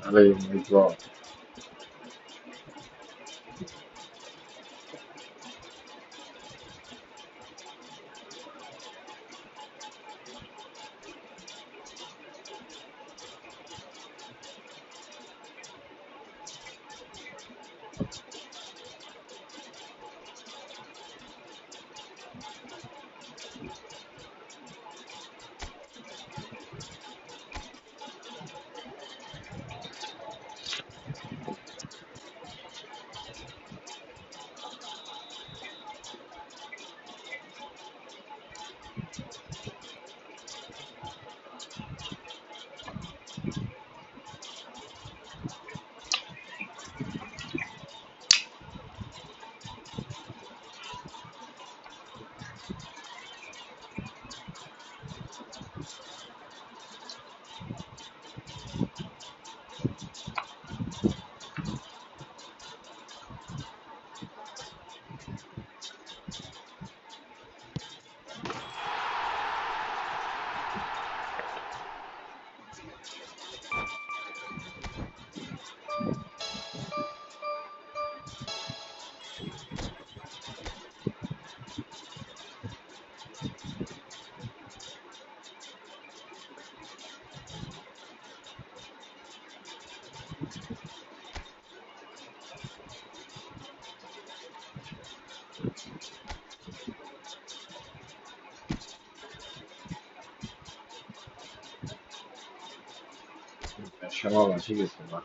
अरे my God. 샤워 마시겠습니다.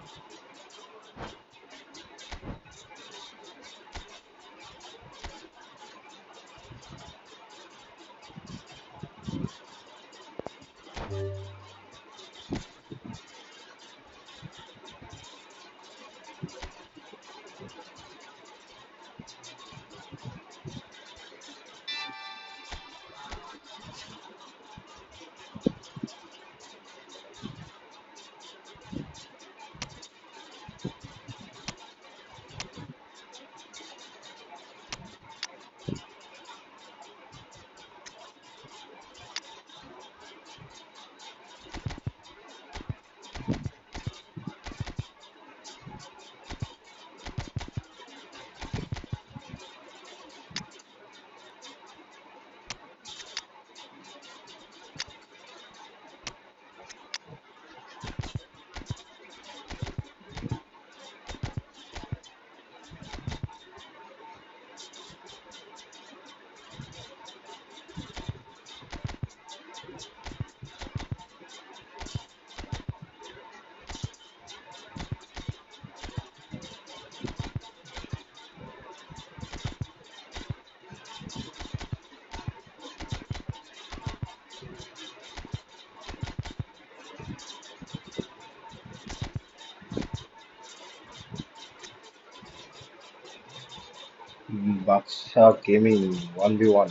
박사 게이밍 1v1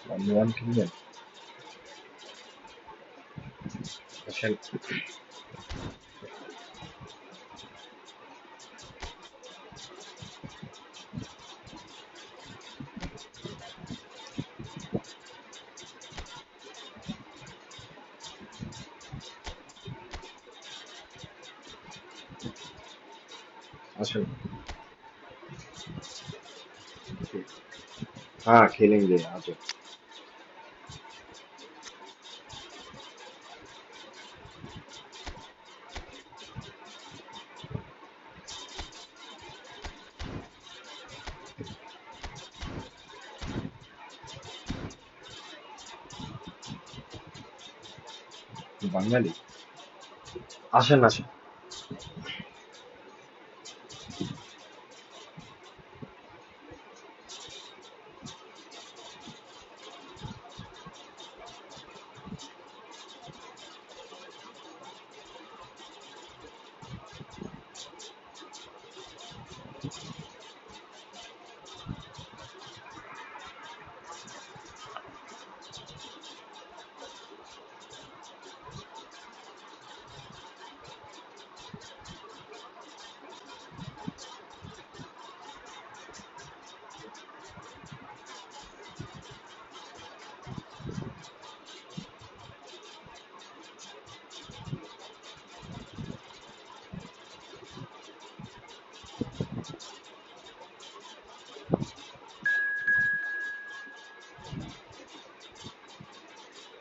1v1 핑맨 사실 사실 हाँ खेलेंगे आज বাঙালি আসেন আসেন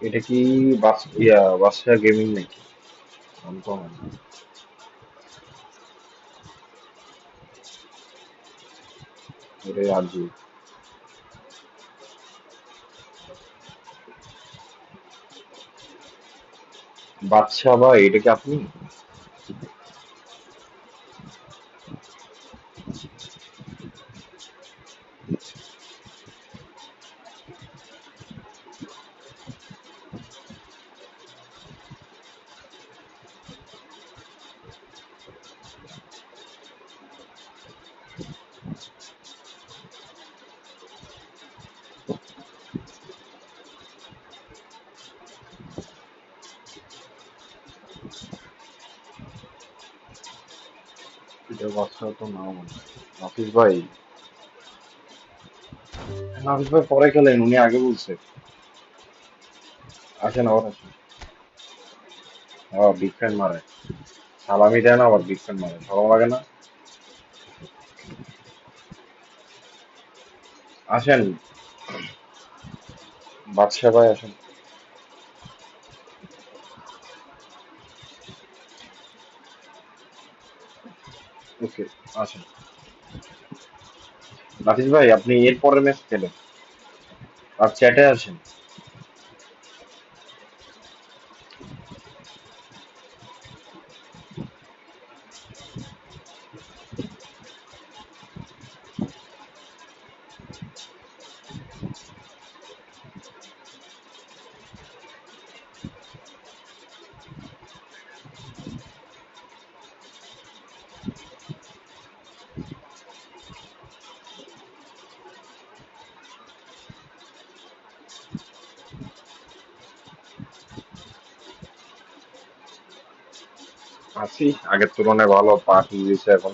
এটা কি বাদশা গেমিং নাকি? আনকমন। এটা আরজি। বাদশা ভাই, এটা কি আপনি? এটা বাদশা তো নাও মনে হয়। নাফিস ভাই, নাফিস ভাই পরে খেলেন, উনি আগে বলছে। আসেন আবার আসেন। বিগ ফ্যান মারে। সালামি দেয় না, আবার বিগ ফ্যান মারে, সরম লাগে না? আসেন, বাদশা ভাই আসেন। ওকে, আসেন। নাফিস ভাই, আপনি এর পরের ম্যাচ খেলেন। আর চ্যাটে আসেন। আছি, আগের তুলনায় ভালো পা ঠিক হয়েছে এখন।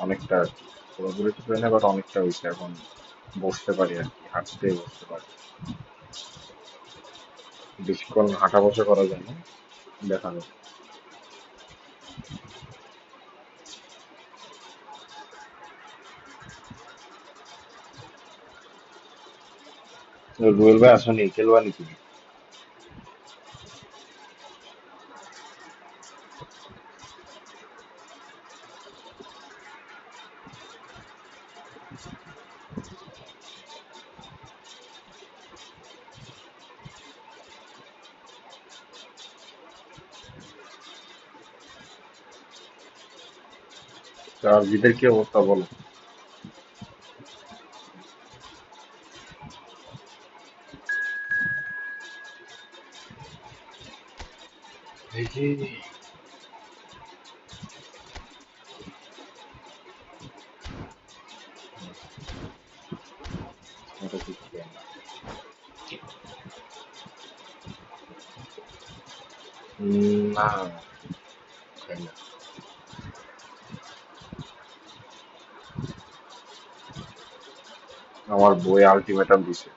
অনেকটা আর কি। পুরোপুরি ঠিক হয় না, বাট অনেকটা হয়েছে এখন। বসতে পারি আর কি, হাঁটতে বসতে পারি। বেশিক্ষণ হাঁটা বসা করা যায় না, দেখা যায়। তো রুয়েল ভাই আসনি, খেলবা নাকি? আর জিদের কি অবস্থা বলো? দেখি। এটা ঠিক আছে। না, খাই না। আমার বই আলটিমেটাম দিছে,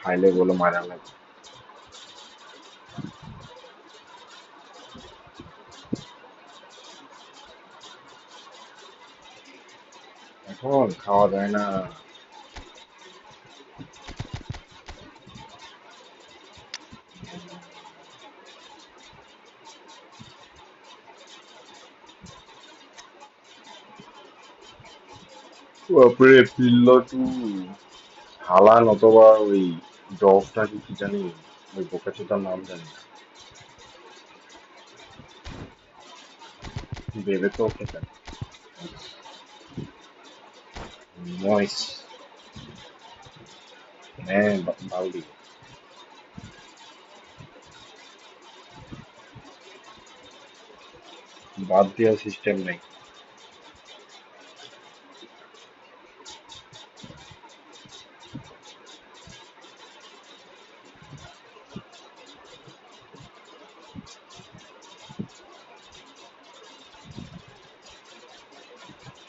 খাইলে বলে মারা লাগে। এখন খাওয়া যায় না। বাপরে, পিল্লাটু। হালান অথবা ওই ডগটা কি কি জানি, ওই বোকাচোদার নাম জানি না। ভেবে তো খেতেন। ময়েস। হ্যাঁ, বাউলি। বাদ দেওয়ার সিস্টেম নেই।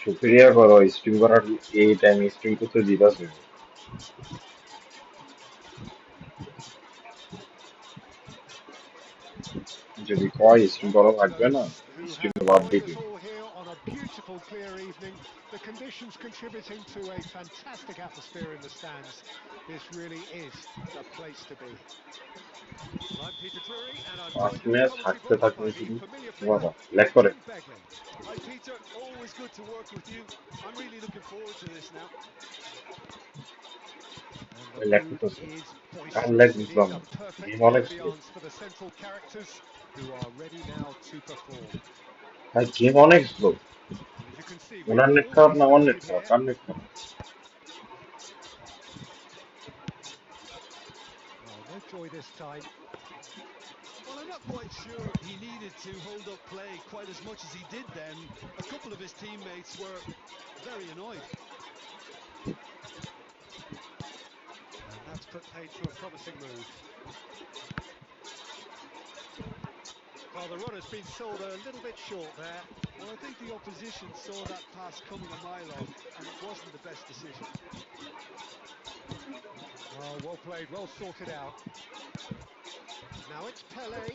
সুপিরিয়া করো, স্ট্রিম করার এই টাইমে স্ট্রিম করতে দিদাছে। যদি কয় স্ট্রিম করা লাগবে না, স্ট্রিম বাদ দিবি। beautiful, clear evening. The conditions contributing to a fantastic atmosphere in the stands. This really is the place to be. Well, I'm Peter Drury, and I'm 5 joined in the minutes commentary হাঁটতে box থাকলে by the শুধু familiar figure, বাবা lag করে Jim Beglin. Hi Peter, always good to work with you. I'm really looking forward to this now. And the lag mood করতেছে is car lag boisterous. It বুঝলাম is a না perfect game অনেক slow ambience for the central characters who are ready now to perform. ভাই game অনেক slow And as you can see, we've owner net খারাপ already না আমার net started খারাপ here. Car net খারাপ Well, no joy this time. Well, I'm not quite sure he needed to hold up play quite as much as he did then. A couple of his teammates were very annoyed. And that's put paid to a promising move. Well, the run has been sold a little bit short there. Well, I think the opposition saw that pass coming a mile off, and it wasn't the best decision. Oh, well played, well sorted out. Now it's Pele.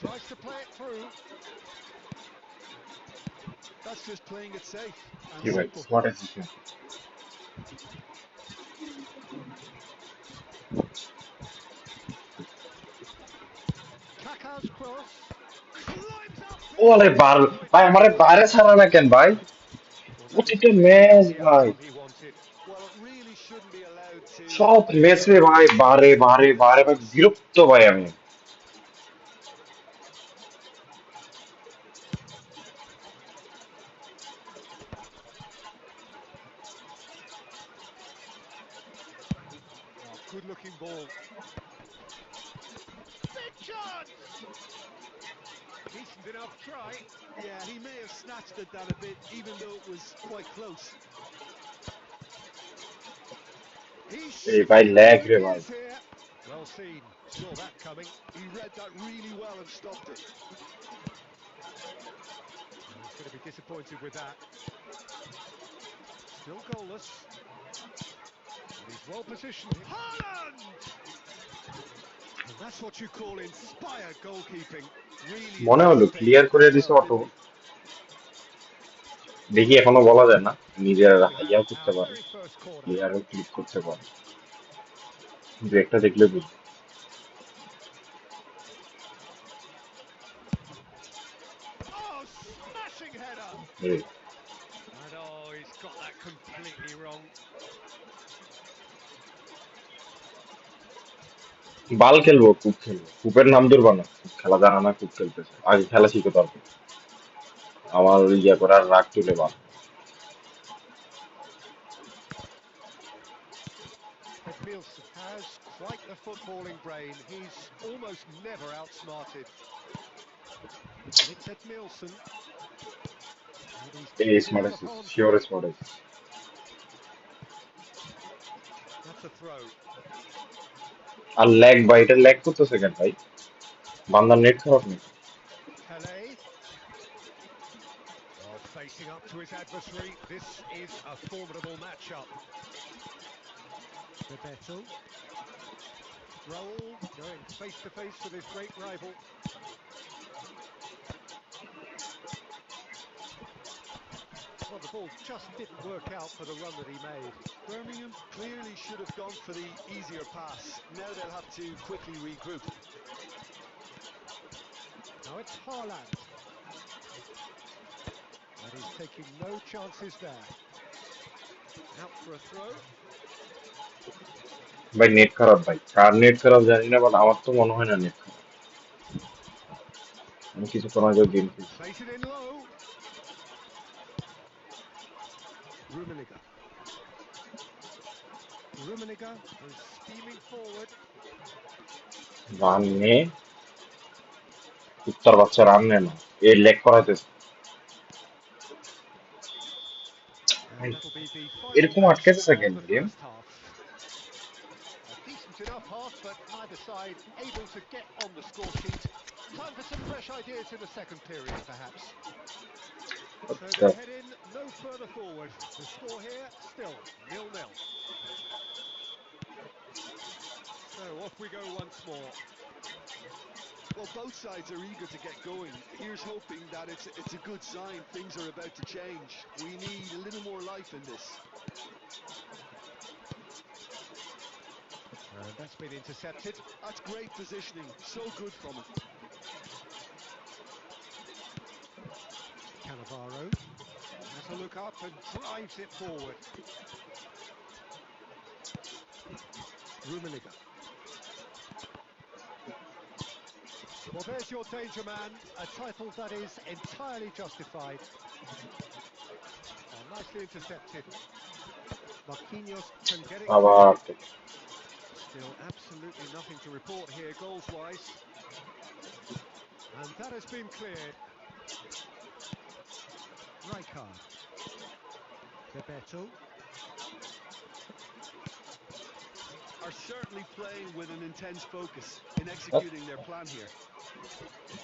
Tries to play it through. That's just playing it safe and কি ভাই simple. Smart assistant Kaka's cross. Climbs ওলে upfield. Bar Oh, it's ভাই আমারে clever. বাইরে ছাড়া না কেন ভাই Well, that is প্রতিটা precisely ম্যাচ the ভাই outcome he wanted. Well, it really shouldn't be allowed to সব happen ম্যাচে again. ভাই বারে বারে That's বারে ভাই class. বিরক্ত ভাই আমি Oh, good-looking ball. Big chance! Decent enough try. Yeah, he may have snatched at that a bit, even though it was quite close. He's এই ভাই showing ল্যাগ who রে he ভাই is here. Well seen. Saw that coming. He read that really well and stopped it. Oh, he's going to be disappointed with that. Still goalless. And he's well positioned. Haaland! And that's what you call inspired goalkeeping. Really মনে হলো clear anticipated করে that দিছে well, auto didn't he? দেখি এখনো বলা যায় না নিজের And we have ইয়া করতে our পারে very first corner. প্লেয়ারও ক্লিক করতে পারে কিন্তু একটা দেখলে বুঝবে Oh, smashing header! এই And oh, he's got that completely wrong. বাল খেলবো কুপ খেলবো কুপের নাম ধরবা না কুপ খেলা জানা না কুপ খেলতেছে আগে খেলা শিখে তারপর আমার ইয়া করার রাগ তুলে বাল Edmilson has quite the footballing brain. He's almost never outsmarted. And it's Edmilson. And he's এই taken smart out assist upon. Sure smart assist That's a throw. আর ল্যাগ ভাই এটা ল্যাগ করতেছে কেন ভাই বান্দার নেট খারাপ নেই Pele. Oh, facing up to his adversary. This is a formidable matchup. Bebeto. Raul going face to face with his great rival. Well, the ball just didn't work out for the run that he made. Birmingham clearly should have gone for the easier pass. Now they'll have to quickly regroup. Now it's Haaland. And he's taking no chances there. Out for a throw. ভাই net খারাপ ভাই কার net খারাপ জানি না but আমার তো মনে হয় না নেট খারাপ আমি কিছুক্ষণ আগে গেম খেলছি Plays it in low. Rummenigge. Rummenigge is steaming forward. Run নে উত্তর বাচ্চা রান নে না এই লেগ করাইতেছে And that'll be the final এরকম touch আটকাইতেছে of কেন the game first half. A decent enough half, but neither side able to get on the score sheet. Time for some fresh ideas in the second period, perhaps. So they head in no further forward. The score here still 0-0. So off we go once more. Well, both sides are eager to get going. Here's hoping that it's a good sign. Things are about to change. We need a little more life in this. And that's been intercepted. That's great positioning. So good from him. Cannavaro has a look up and drives it forward. Rummenigge. Well, there's your danger man, a title that is entirely justified. Oh, nicely intercepted. Marquinhos can get it আবার clear. Still absolutely nothing to report here goals-wise. And that has been cleared. Rijkaard. Bebeto. Are certainly playing with an intense focus in executing their plan here.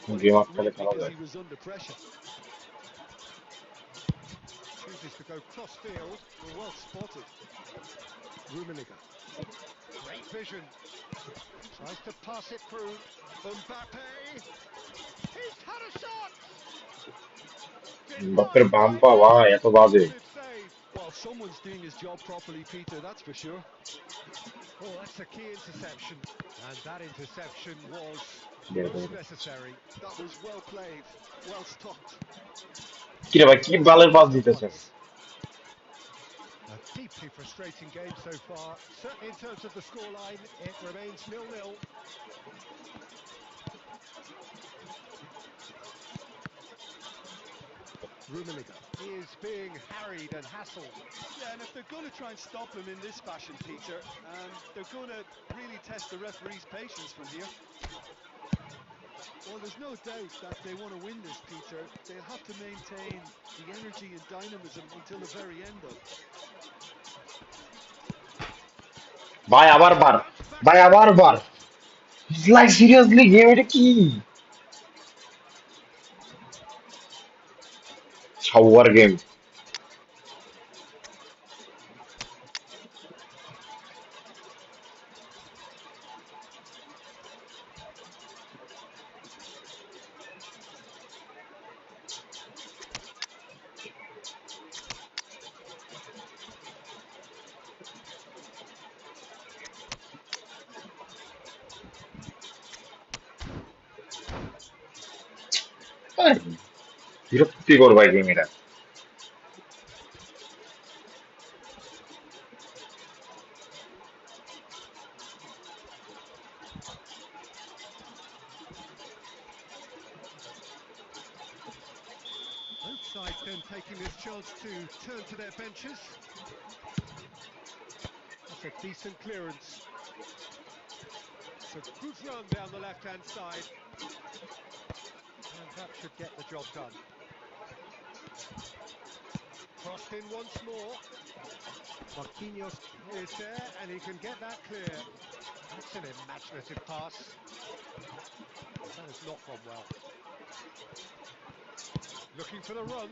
Well, he game got up খেলে rid খেলা because যায় he was under pressure. Chooses to go cross-field. Well spotted. Rummenigge. Great vision. Tries to pass it through. Mbappe. He's had a shot! বাপের Denied বাম by পা ভাই them. এত বাজে Impressive save. Well, someone's doing his job properly, Peter, that's for sure. Oh, that's a key interception. And that interception was বের most করে necessary. That was well played, well stopped. কি রে ভাই কি বালের পাস দিতেছেন A deeply frustrating game so far. Certainly in terms of the scoreline, it remains 0-0. Rummenigge is being harried and hassled. Yeah, and if they're going to try and stop him in this fashion, Peter, they're going to really test the referee's patience from here. Well, there's no doubt that they want to win this, Peter. They'll have to maintain the energy and dynamism until the very end, though. ভাই আবার বার Cuts back ভাই to আবার the bar left. Like seriously game এটা কি ছাওয়ার game বিরক্তিকর ভাই game এটা Both sides then taking this chance to turn to their benches. That's a decent clearance. It's a good run down the left-hand side. And that should get the job done. Crossed in once more. Marquinhos is there and he can get that clear. That's an imaginative pass. That has not gone well. Looking for the run.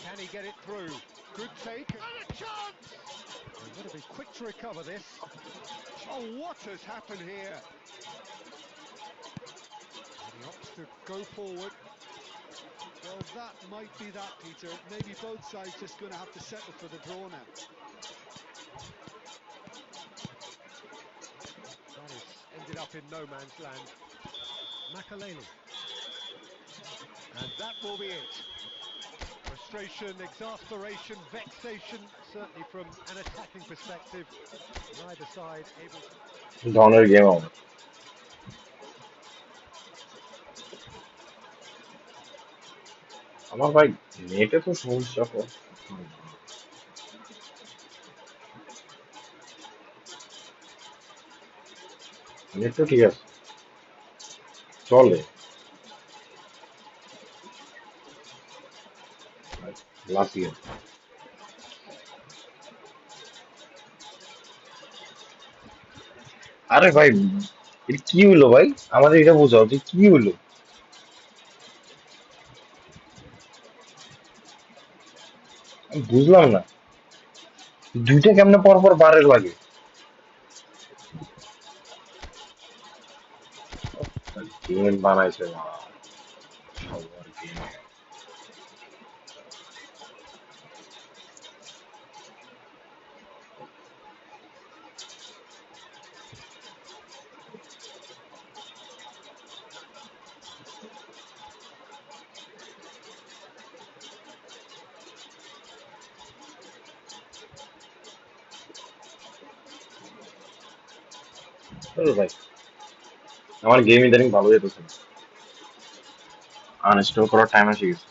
Can he get it through? Good take. And a chance! They've got to be quick to recover this. Oh, what has happened here? And he opts to go forward. Well, that might be that, Peter. Maybe both sides just going to have to settle for the draw now. That has ended up in no man's land. Makaleli. And that will be it. Frustration, exasperation, vexation, certainly from an attacking perspective. Neither side able to... ধরনের game আমার আমার ভাই নেটে তো সমস্যা কর net তো ঠিক আছে চলে লাস্ট গেম আরে ভাই এটা কি হলো ভাই আমাদের এটা বোঝাও যে কি হলো আমি বুঝলাম না দুইটা কেমনে পর পর বারের লাগে গেম বানাইছে ভাই, সবার গেম। ভাই আমার গেম ইদানিং ভালো যেতেছে না, আনইনস্টল করার টাইম এসে গেছে।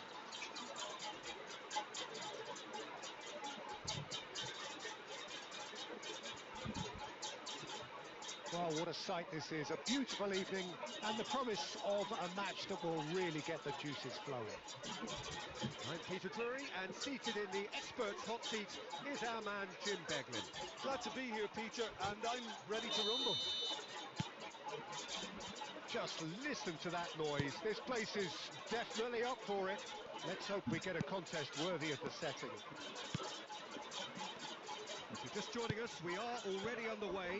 Well, what a sight this is. A beautiful evening and the promise of a match that will really get the juices flowing. I'm Peter Drury, and seated in the experts' hot seat is our man Jim Beglin. Glad to be here, Peter, and I'm ready to rumble. Just listen to that noise. This place is definitely up for it. Let's hope we get a contest worthy of the setting. If you're just joining us, we are already on the way.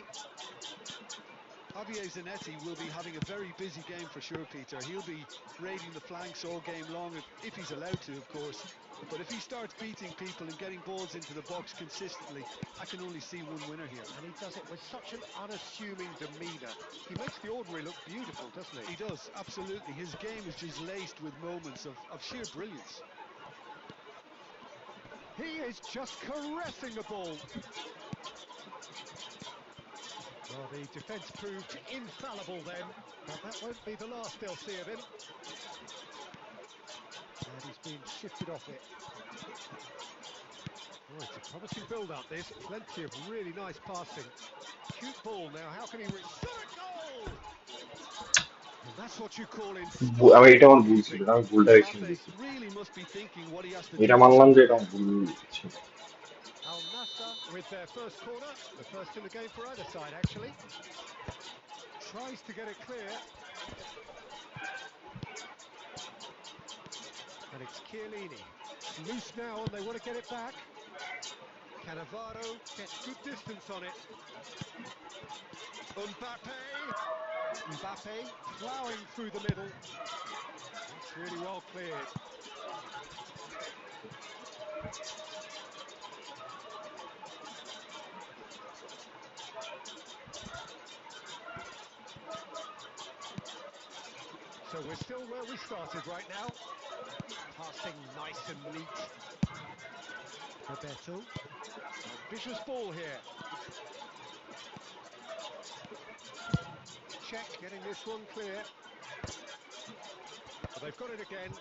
Javier Zanetti will be having a very busy game for sure, Peter. He'll be raiding the flanks all game long, if he's allowed to, of course. But if he starts beating people and getting balls into the box consistently, I can only see one winner here. And he does it with such an unassuming demeanour. He makes the ordinary look beautiful, doesn't he? He does, absolutely. His game is just laced with moments of sheer brilliance. He is just caressing the ball. Well, the defence proved infallible then, but that won't be the last they'll see of him. And he's been shifted off it. Oh, it's a promising build-up, this. Plenty of really nice passing. Cute ball now, how can he reach? Shot a goal! And that's what you call আমি inspired এটা আমার ভুল ছিল, goalkeeping. এটা আমি ভুল direction Mbappe দিচ্ছি। really must be thinking what he has to এটা do মানলাম here. যে এটা আমার ভুল ছিল। Al Nassr with their first corner, the first in the game for either side, actually. Tries to get it clear. And it's Chiellini. It's loose now and they want to get it back. Cannavaro gets good distance on it. Mbappe ploughing through the middle. That's really well cleared. So we're still where we started right now. Passing nice and neat. Roberto. Ambitious ball here. Check getting this one clear. But they've got it again.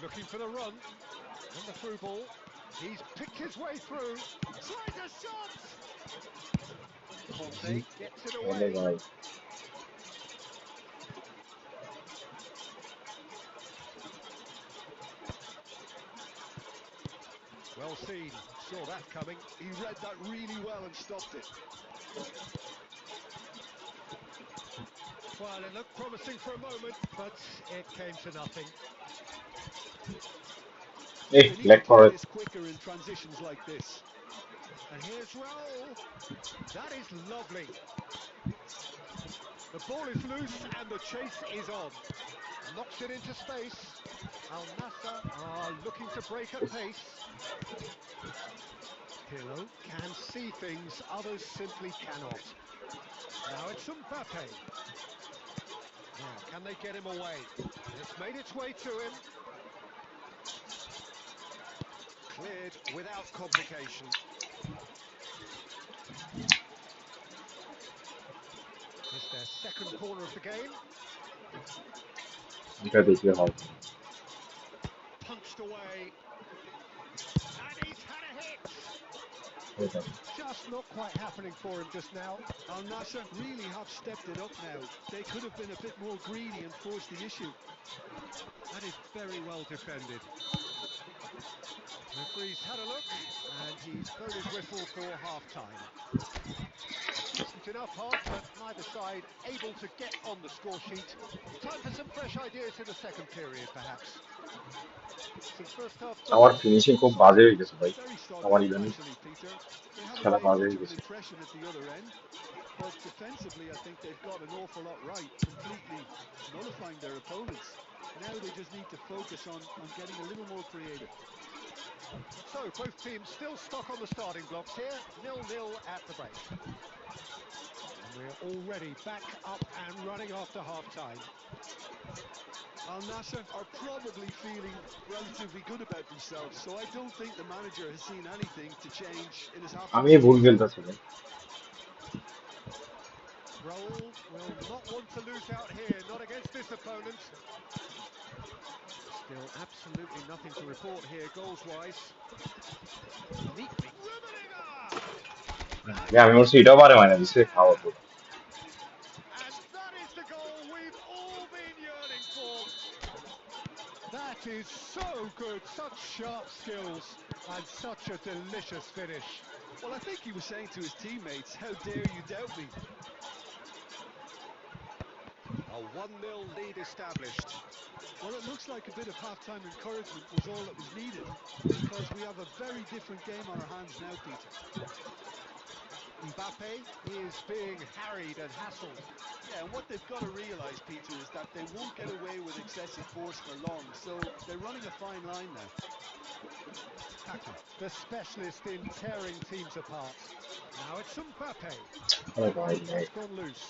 Looking for the run. And the through ball. He's picked his way through. Tries a shot! Conte gets it hello away. ভাই, Well seen. Saw that coming. He read that really well and stopped it. Well, it looked promising for a moment, but it came to nothing. এই They need leg to করে। play this quicker in transitions like this. And here's Raul. That is lovely. The ball is loose and the chase is on. Knocks it into space. Al Nassr are looking to break at pace. Pirlo can see things others simply cannot. Now it's Mbappe. Now, can they get him away? It's made its way to him. Cleared without complication. It's their second corner of the game. এটা দেখলে হয়। Punched away. And he's had a hit. এটা Just not quite happening for him just now. Al Nassr really have stepped it up now. They could have been a bit more greedy and forced the issue. That is very well defended. Referee's had a look and he's blown his whistle for half-time. Decent enough half, but neither side able to get on the score sheet. Time for some fresh ideas in the second period, perhaps. Some first half আমার thoughts. Finishing খুব বাজে হয়ে গেছে ভাই Very আমার solid, ইদানিং actually, Peter. They haven't খেলা made বাজে much হয়ে of an গেছে impression at the other end, but defensively, I think they've got an awful lot right, completely nullifying their opponents. Now they just need to focus on getting a little more creative. So, both teams still stuck on the starting blocks here. 0-0 at the break. And we're already back up and running after half-time. Al Nassr are probably feeling relatively good about themselves, so I don't think the manager has seen anything to change in his আমি half-time ভুল team. খেলতেছি ভাই Raul will not want to lose out here, not against this opponent. Still absolutely nothing to report here, goals-wise. Neatly. আমি বলছি এটাও পারে মানে দিছে খাওয়া তো And that is the goal we've all been yearning for. That is so good, such sharp skills, and such a delicious finish. Well, I think he was saying to his teammates, how dare you doubt me? A 1-0 lead established. Well, it looks like a bit of half-time encouragement was all that was needed, because we have a very different game on our hands now, Peter. Mbappe is being harried and hassled. Yeah, and what they've got to realise, Peter, is that they won't get away with excessive force for long, so they're running a fine line now. Kaka, the specialist in tearing teams apart. Now it's Mbappe. ও ভাই ভাই That's gone loose.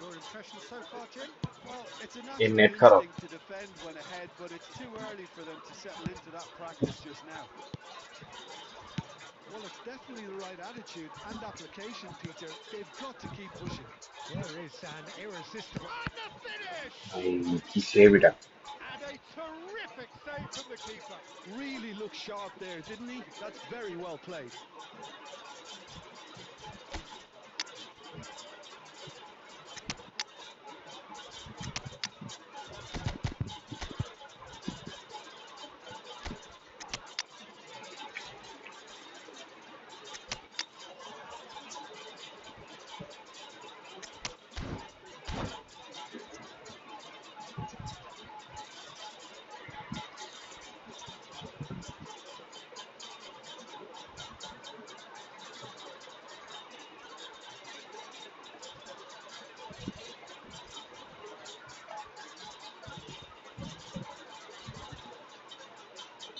Your impression so far, Jim? Well, it's a এর natural net খারাপ instinct to defend when ahead, but it's too early for them to settle into that practice just now. Well, it's definitely the right attitude and application, Peter. They've got to keep pushing. There is an irresistible... And the finish! ভাই কি save এটা And a terrific save from the keeper. Really looked sharp there, didn't he? That's very well played.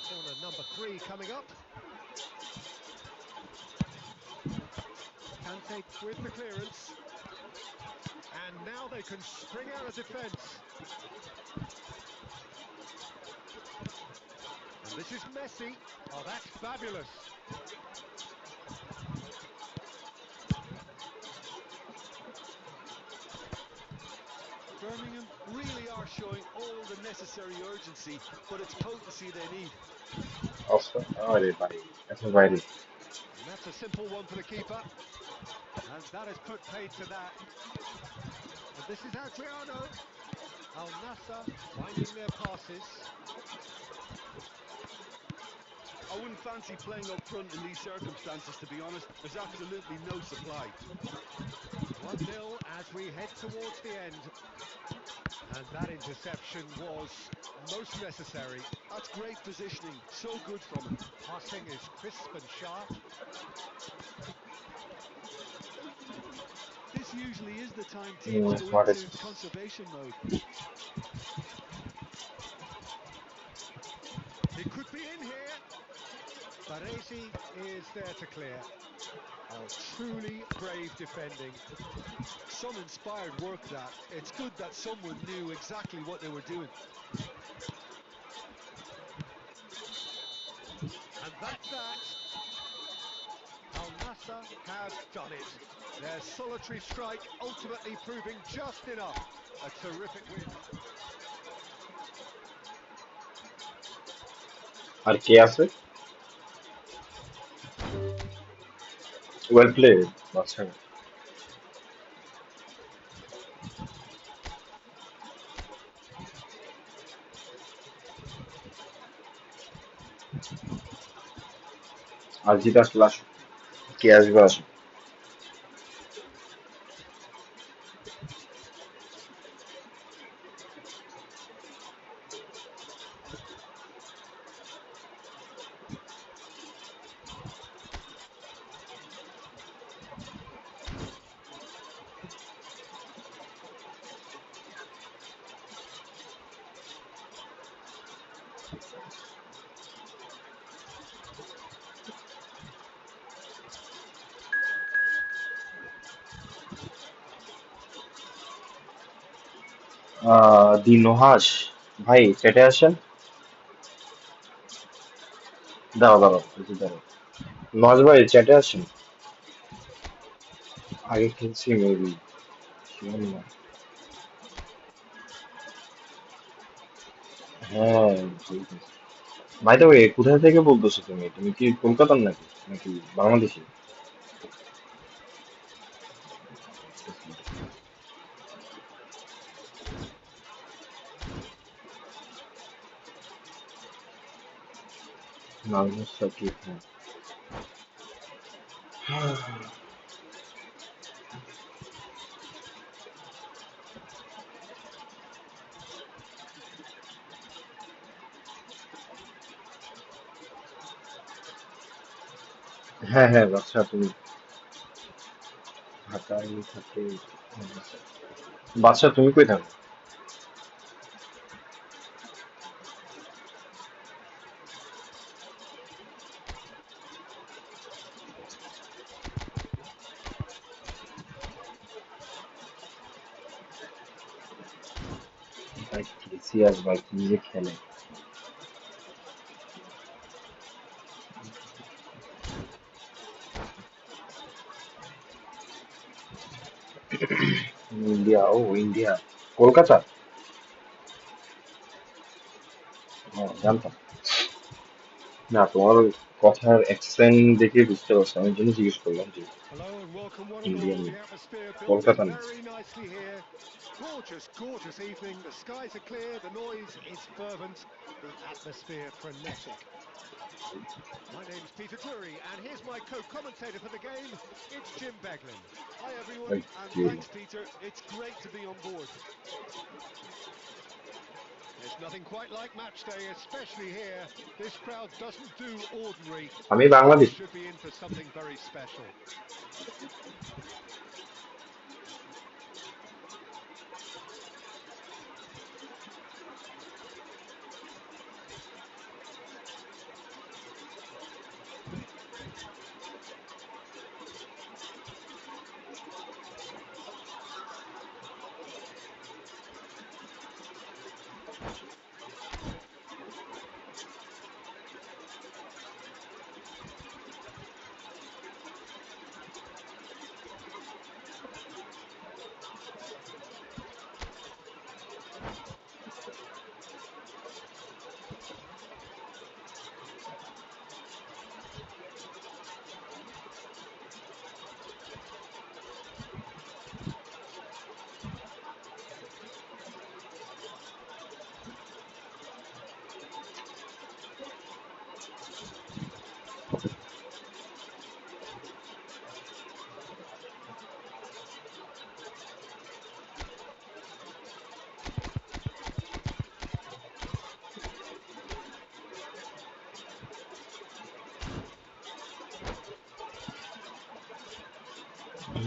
Corner number 3 coming up. Kante with the clearance. And now they can spring out of defence. And this is Messi. Oh, that's fabulous. Birmingham really are showing all the necessary urgency, but it's potency they need. অবস্থা আরে ভাই এখন বাইরে And that's a simple one for the keeper. And that has put paid to that. And this is Adriano. Al Nassr finding their passes. I wouldn't fancy playing up front in these circumstances, to be honest. There's absolutely no supply. 1-0 as we head towards the end. And that interception was most necessary. That's great positioning. So good from him. Passing is crisp and sharp. This usually is the time teams go smart into conservation mode. He could be in here. Baresi is there to clear. Oh, truly brave defending. Some inspired work that. It's good that someone knew exactly what they were doing. And that's that. Al Nassr have done it. Their solitary strike ultimately proving just enough. A terrific win. আর কে আছে well play আচ্ছা আর জিত আসলে আসো কে আসবে আসো দি নুহাস ভাই চ্যাটে আসেন। দাঁড়াও দাঁড়াও একটু দাঁড়াও। নজ ভাই চ্যাটে আসেন। আগে খেলছি মেবি, শিওর না। হ্যাঁ ঠিক আছে। ভাই তো কোথায় থেকে বলতেছো তুমি? তুমি কি কলকাতার নাকি নাকি বাংলাদেশি? নাজমুস সাকিব, হ্যাঁ। হ্যাঁ হ্যাঁ বাচ্চা তুমি ঢাকায় থাকে। বাচ্চা তুমি কই থাকো? ভাই কেসিয়াস ভাই কি যে খেলে। ইন্ডিয়া, ও ইন্ডিয়া, কলকাতা। জানতাম না, তোমার কথার অ্যাকসেন্ট দেখে বুঝতে পারছি, আমি জন্য জিজ্ঞেস করলাম যে Hello and welcome one and Indian, all. The atmosphere building Kolkata নাকি। very nicely here. Gorgeous, gorgeous evening. The skies are clear, the noise is fervent, the atmosphere frenetic. My name's Peter Drury, and here's my co-commentator for the game. It's Jim Beglin. Hi everyone, Like, and dude, thanks Peter. It's great to be on board. There's nothing quite like match day, especially here. This crowd doesn't do ordinary, আমি and we Bangladesh. should be in for something very special.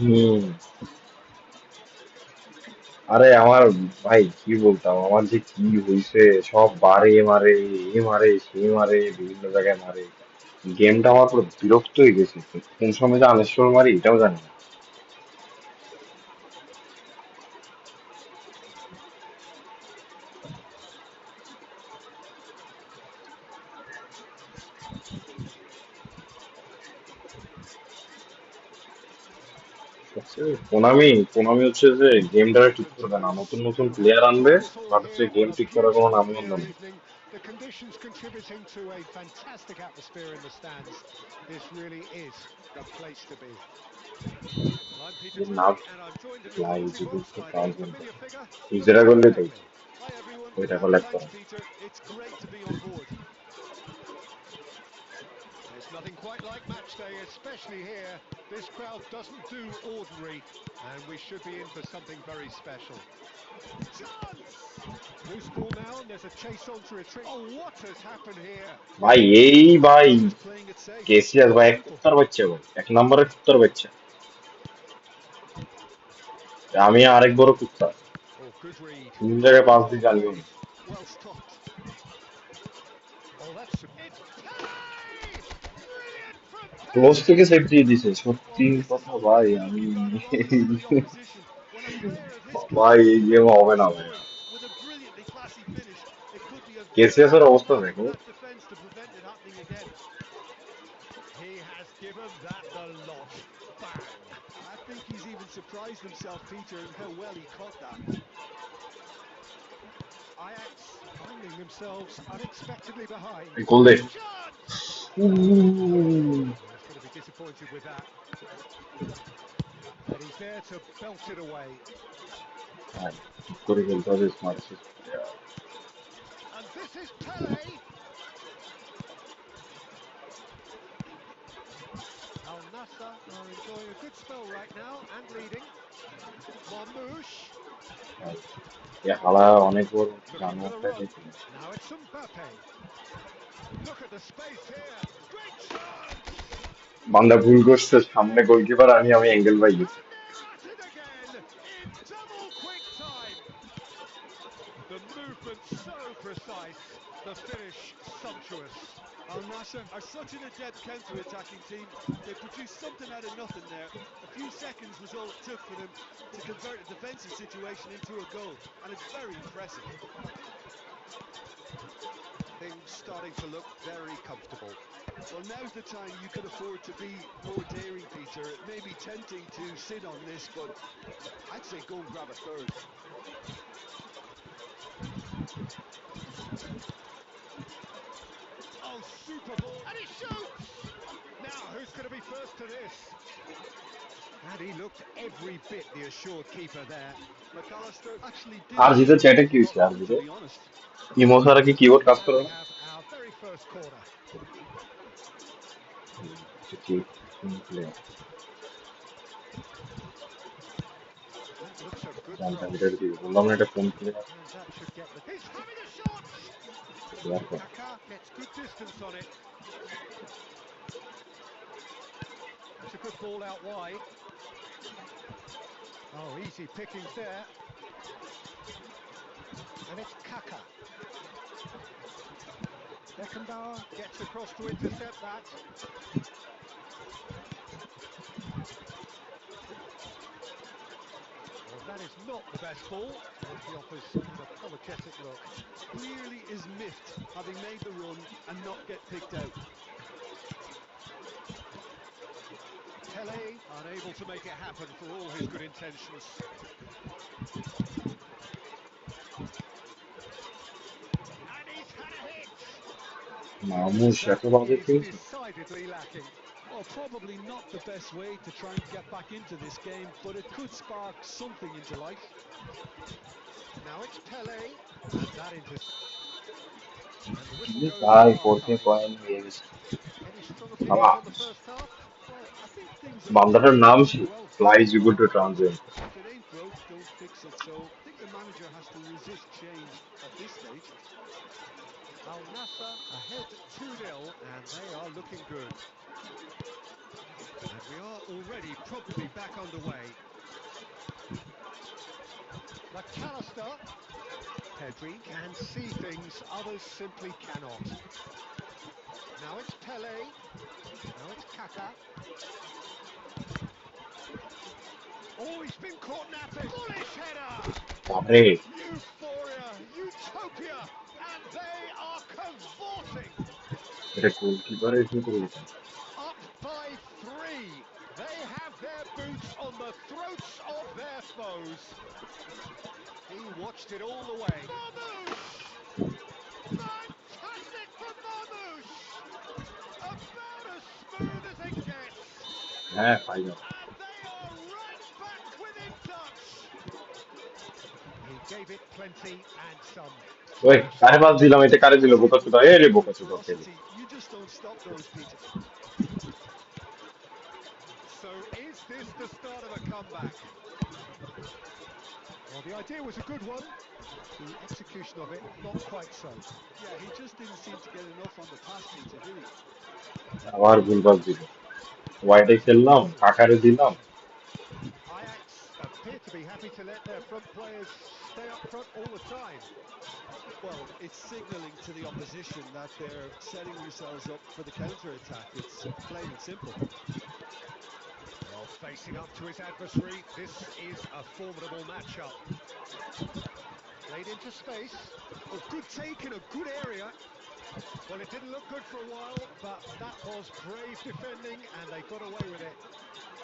হুম। আরে আমার ভাই কি বলতাম, আমার যে কি হইছে, সব বারে মারে, এ মারে সে মারে, বিভিন্ন জায়গায় মারে। গেমটা আমার পুরো বিরক্ত হয়ে গেছে, কোন সময় যে আনইনস্টল মারি এটাও জানি না। কোনামি কোনামি হচ্ছে যে গেমটা ঠিক Welcome to করবে না, those নতুন নতুন who প্লেয়ার haven't আনবে, joined us all বাট হচ্ছে here গেম on a ঠিক করার কোনো beautiful নামই গন্ধ clear নেই। evening. The conditions contributing to a fantastic atmosphere in the stands. This really is the place to be. Well, I'm Peter নাম Drury, and I'm joined in the lie commentary box যুক্ত by the কাজ বলতে familiar figure of Ezra Jim করলে তো Beglin. Hi everyone, ওইটা and collect thanks করা। Peter. It's great to be on board. There's nothing quite like match day, especially here. This crowd doesn't do ordinary, and we should be in for something very special. Chance! Loose ball now, and there's a chase on to retreat. Oh, what has happened here? ভাই এই ভাই He's just playing it safe. Cassius ভাই এক Simple. কুত্তার বাচ্চা, ভাই এক নম্বরের কুত্তার বাচ্চা। আমি আরেক বড় কুত্তা, Oh, good read. তিন জায়গায় পাঁচ Well দিয়ে জানিও না। played. Well stopped. Oh, that's it's play! Brilliant from close থেকে Pele! সেভ দিয়ে দিছে, Oh, সত্যি this is কথা ভাই already আমি looking rather ominous for the opposition when a player of his ভাই class এই গেম can হবে না ভাই। score with কেসিয়াসের অবস্থা Going দেখো। for that defence to prevent it happening again. He has given that the lot. Bang! I think he's even surprised himself, Peter, in how well he caught that. Ajax finding themselves unexpectedly behind. Goal they. Chance! Uh, Oh, he's going to be disappointed with that. And he's there to belt it away. ভাই, ঠিক করে খেলতে হবে smart. And this is Pele. Al Nassr are enjoying a good spell right now and leading. Marmoush এ হালা অনেক বড় looking for the জানোয়ারটা run. দেখি। Now it's Mbappe. Look at the space here. Great chance! বান্দা ভুল করছে, সামনে goalkeeper আমি angle পাই গেছি। And they're at it again in double quick time. The movement so precise, the finish sumptuous. Al Nassr are such an adept counter-attacking team. They produced something out of nothing there. A few seconds was all it took for them to convert a defensive situation into a goal, and it's very impressive. Things starting to look very comfortable. Well, now's the time you could afford to be more daring, Peter. It may be tempting to sit on this, but I'd say go and grab a third. Oh, super ball. And he shoots! Now, who's going to be first to this? And he looked every bit the assured keeper there. McAllister actually R didn't জিতে look চ্যাটে all কি that হয়েছে আর wrong, to জিতে? be honest. Imo ছাড়া কি keyboard কাজ And করে we না? have our very first corner. ঠিক play That looks a good জানতাম cross. এটা কি বললাম না, এটা কোন play? And that should get the... He's having a shot! Kaka gets good distance on it. That's a good ball out wide. Oh, easy pickings there. And it's Kaka. Beckenbauer gets across to intercept that. Well, that is not the best ball. And he offers an apologetic look. Clearly is miffed, having made the run and not get picked out. Pele unable to make it happen for all his good intentions. And he's had a hit! মামুশ এত That বাজে is খেলছে। decidedly lacking. Well, probably not the best way to try and get back into this game, but it could spark something into life. Now it's Pele. And that and the whistle goes ভাই for half 14 time. Point নিয়ে গেছে। Any strong শালা, opinions on the first half? Well, I think things are বান্দাটার moving নাম along ছিল well so ফ্লাইজ far. Good to transit. If it ain't broke, don't fix it. So I think the manager has to resist change at this stage. Al Nassr ahead 2-0, and they are looking good. And we are already properly back underway. McAllister. Pedri can see things others simply cannot. Now it's Pele. Now it's Kaka. Oh, he's been caught napping. Bullish header! বাপরে, Euphoria, utopia, and they are cavorting. এটা গোলকিপারের কি করলো? Up by 3. They have their boots on the throats of their foes. He watched it all the way. Marmoush! Fantastic from Marmoush! About as smooth as it gets. হ্যাঁ final. And they are right back within touch. He gave it plenty and some. ওই কারে pass দিলাম, এটা কারে দিল? বোকা চোদা, এ রে বোকা চোদা খেলে। Ferocity, you just don't stop those, Peter. So is this the start of a comeback? Well, the idea was a good one. The execution of it, not quite so. Yeah, he just didn't seem to get enough on the pass, Peter, did he? আবার ভুল pass দিল। হোয়াইটে খেললাম, কাকারে দিলাম। Ajax appear to be happy to let their front players stay up front all the time. Well, it's signalling to the opposition that they're setting themselves up for the counter-attack. It's plain and simple. Well, facing up to his adversary, this is a formidable matchup. Played into space. Oh, good take in a good area. Well, it didn't look good for a while, but that was brave defending, and they got away with it.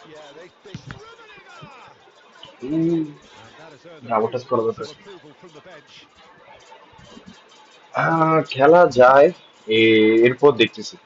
Yeah, they Rummenigge! And that has earned a না few ওটা করা nods দরকার of approval from the bench. খেলা যায় এরপর দেখতেছি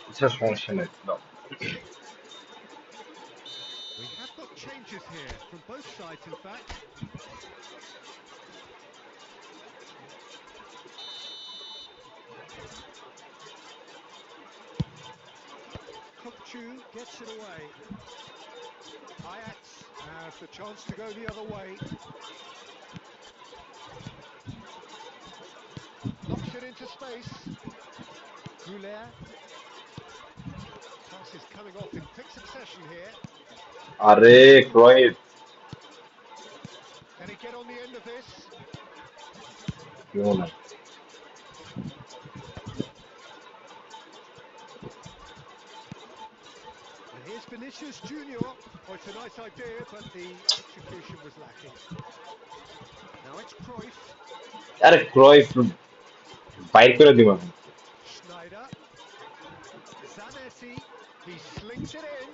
আচ্ছা সমস্যা নেই দাও। We have got changes here from both sides, in fact. Kupchu gets it away. Ajax have the chance to go the other way. Knocks it into space. Goulet. Passes coming off in quick succession here. আরে ক্রয়েফ Can he get on the end of this? কেউ না And here's Vinicius Junior. Oh, it's a nice idea, but the execution was lacking. Now it's Cruyff. আরে ক্রয়েফ বাইর করে দিব এখন Schneider. Zanetti. He slings it in.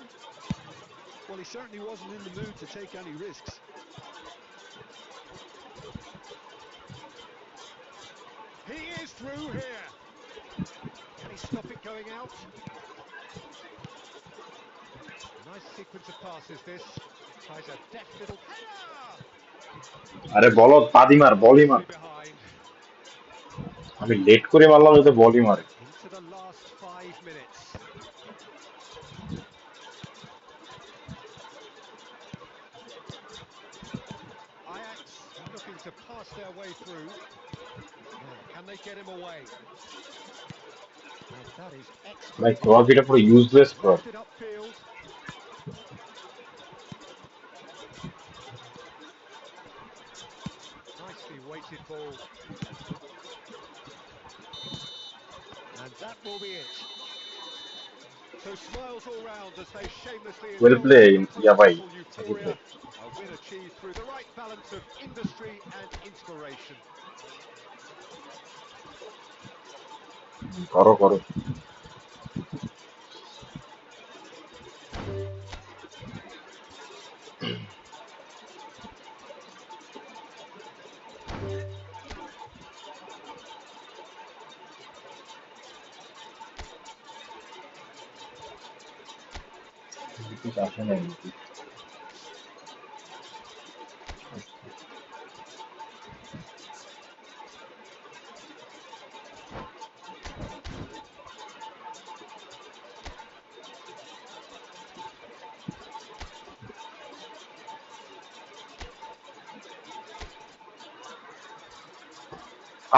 well, he certainly wasn't in the mood to take any risks. He is through here. Can he stop it going out? Nice sequence of passes this. Tries a deft little header. আরে বলো পাদি মার বলই মার Nicely behind. আমি late করে মারলাম যাতে বলই মারে Into the last 5 minutes. Ajax looking to pass their way through. Now, can they get him away? And that is ভাই excellent. ক্রয়েফ এটা পুরো useless ক্রয়েফ Left it upfield. Nicely weighted ball. And that will be it. So smiles all round as they shamelessly well indulge play in ইয়া ভাই colossal Shakib euphoria. ভাই A win achieved through the right balance of industry and inspiration. করো করো আসে নাই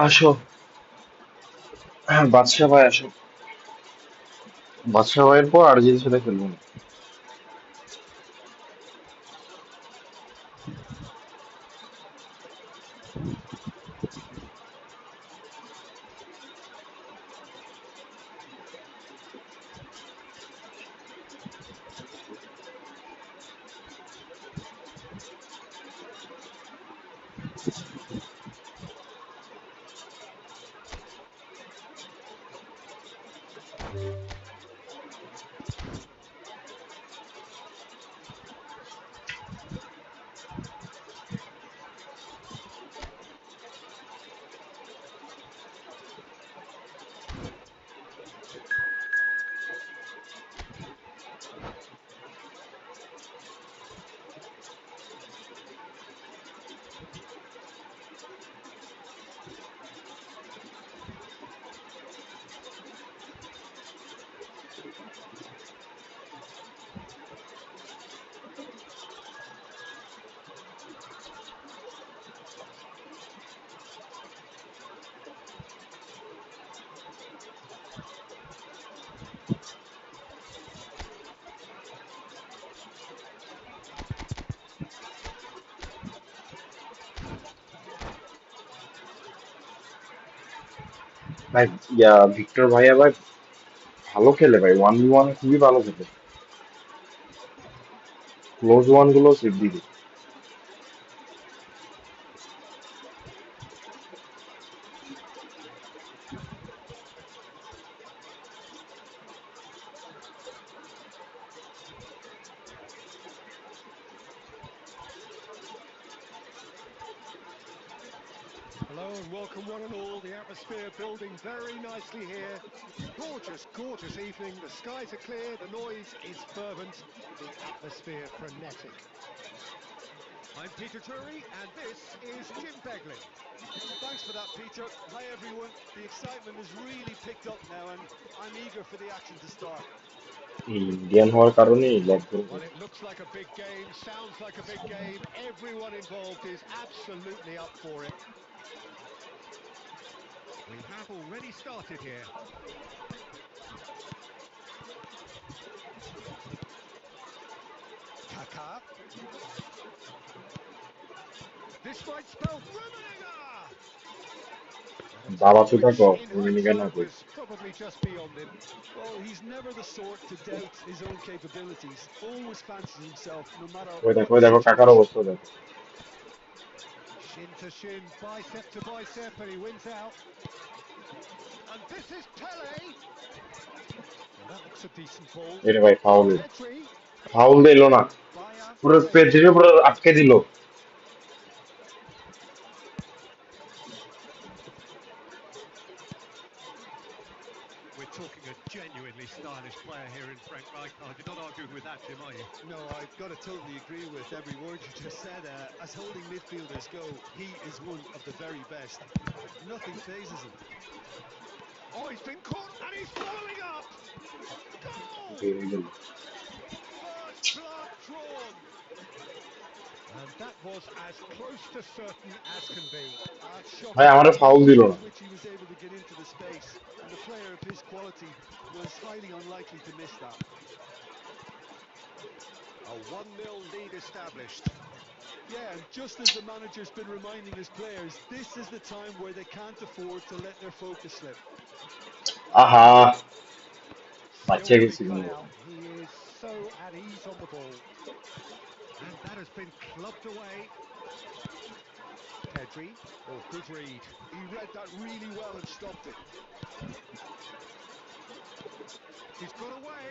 আসো বাদশা ভাই আসো বাদশা ভাইয়ের পর আর জিনিস সাথে খেলবো না ভাই ভিক্টর ভাইয়া ভাই ভালো খেলে ভাই, 1v1 খুবই ভালো খেলে, ক্লোজ ওয়ান গুলো সেভ দিবে। Hello and welcome one and all. The atmosphere building very nicely here. Gorgeous, gorgeous evening. The skies are clear, the noise is fervent, the atmosphere frenetic. I'm Peter Drury and this is Jim Beglin. Thanks for that, Peter. Hi, everyone. The excitement has really picked up now, and I'm eager for the action to start. Indian হওয়ার কারণেই lag করবে। Well, it looks like a big game, sounds like a big game. Everyone involved is absolutely up for it. We have already started here. Kaká. This might spell Rummenigge! And a বাবা touch চুদা which, কর, in রুমিনিগা না hindsight, কই। was probably just beyond him. Well, he's never the sort to doubt his own capabilities. Always fancies himself, no matter what ওই the দেখো কাকার situation. অবস্থা দেখো। Shin to shin, bicep to bicep, and he wins out. And this is Pele. Well, that looks a decent ball. এরে ভাই foul, Pedri. Foul দিল না, Via পুরো Pedri. পেজিরে পুরো আটকে দিল। We're talking a genuinely stylish player here in Frank Rijkaard. You're not arguing with that, Jim, are you? No, I've got to totally agree with every word you just said. As holding midfielders go, he is one of the very best. Nothing phases him. Oh, he's been caught and he's following up. Goal! বেরিয়ে গেল। First blood drawn. And that was as close to certain as can be. ভাই Shocking. আমারে The foul দিল ease না। with which he was able to get into the space, and a player of his quality was highly unlikely to miss that. A 1-0 lead established. Yeah, and just as the manager's been reminding his players, this is the time where they can't afford to let their focus slip. আহা, বাচ্চা গেছি Skillfully cut কিন্তু। out. He is so at ease on the ball. And that has been clubbed away. Pedri. Oh, good read. He read that really well and stopped it. He's got away.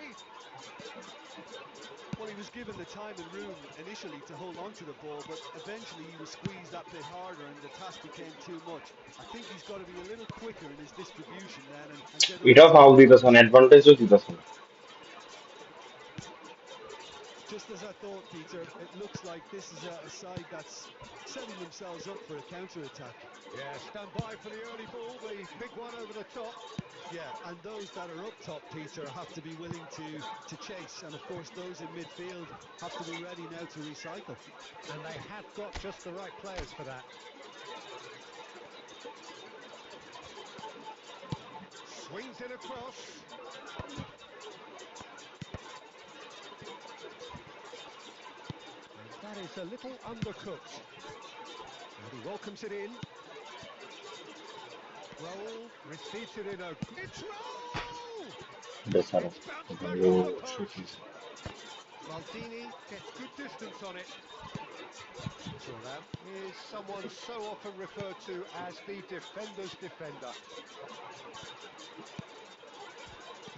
Well, he was given the time and room initially to hold on to the ball, but eventually he was squeezed that bit harder and the task became too much. I think he's got to be a little quicker in his distribution then and get এটাও away foul from that. দিতেছ না, অ্যাডভান্টেজও দিতেছ না। Just as I thought, Peter, it looks like this is a side that's setting themselves up for a counter-attack. Yeah, stand by for the early ball, the big one over the top. Yeah, and those that are up top, Peter, have to be willing to chase. And of course, those in midfield have to be ready now to recycle. And they have got just the right players for that. Swings it across. And that is a little undercooked. And he welcomes it in. Roll, receives it in a... It's Roll! বেচারা It's bounced back ভালো off the shoot post. Maldini gets good distance on it. Thuram is someone so often referred to as the defender's defender.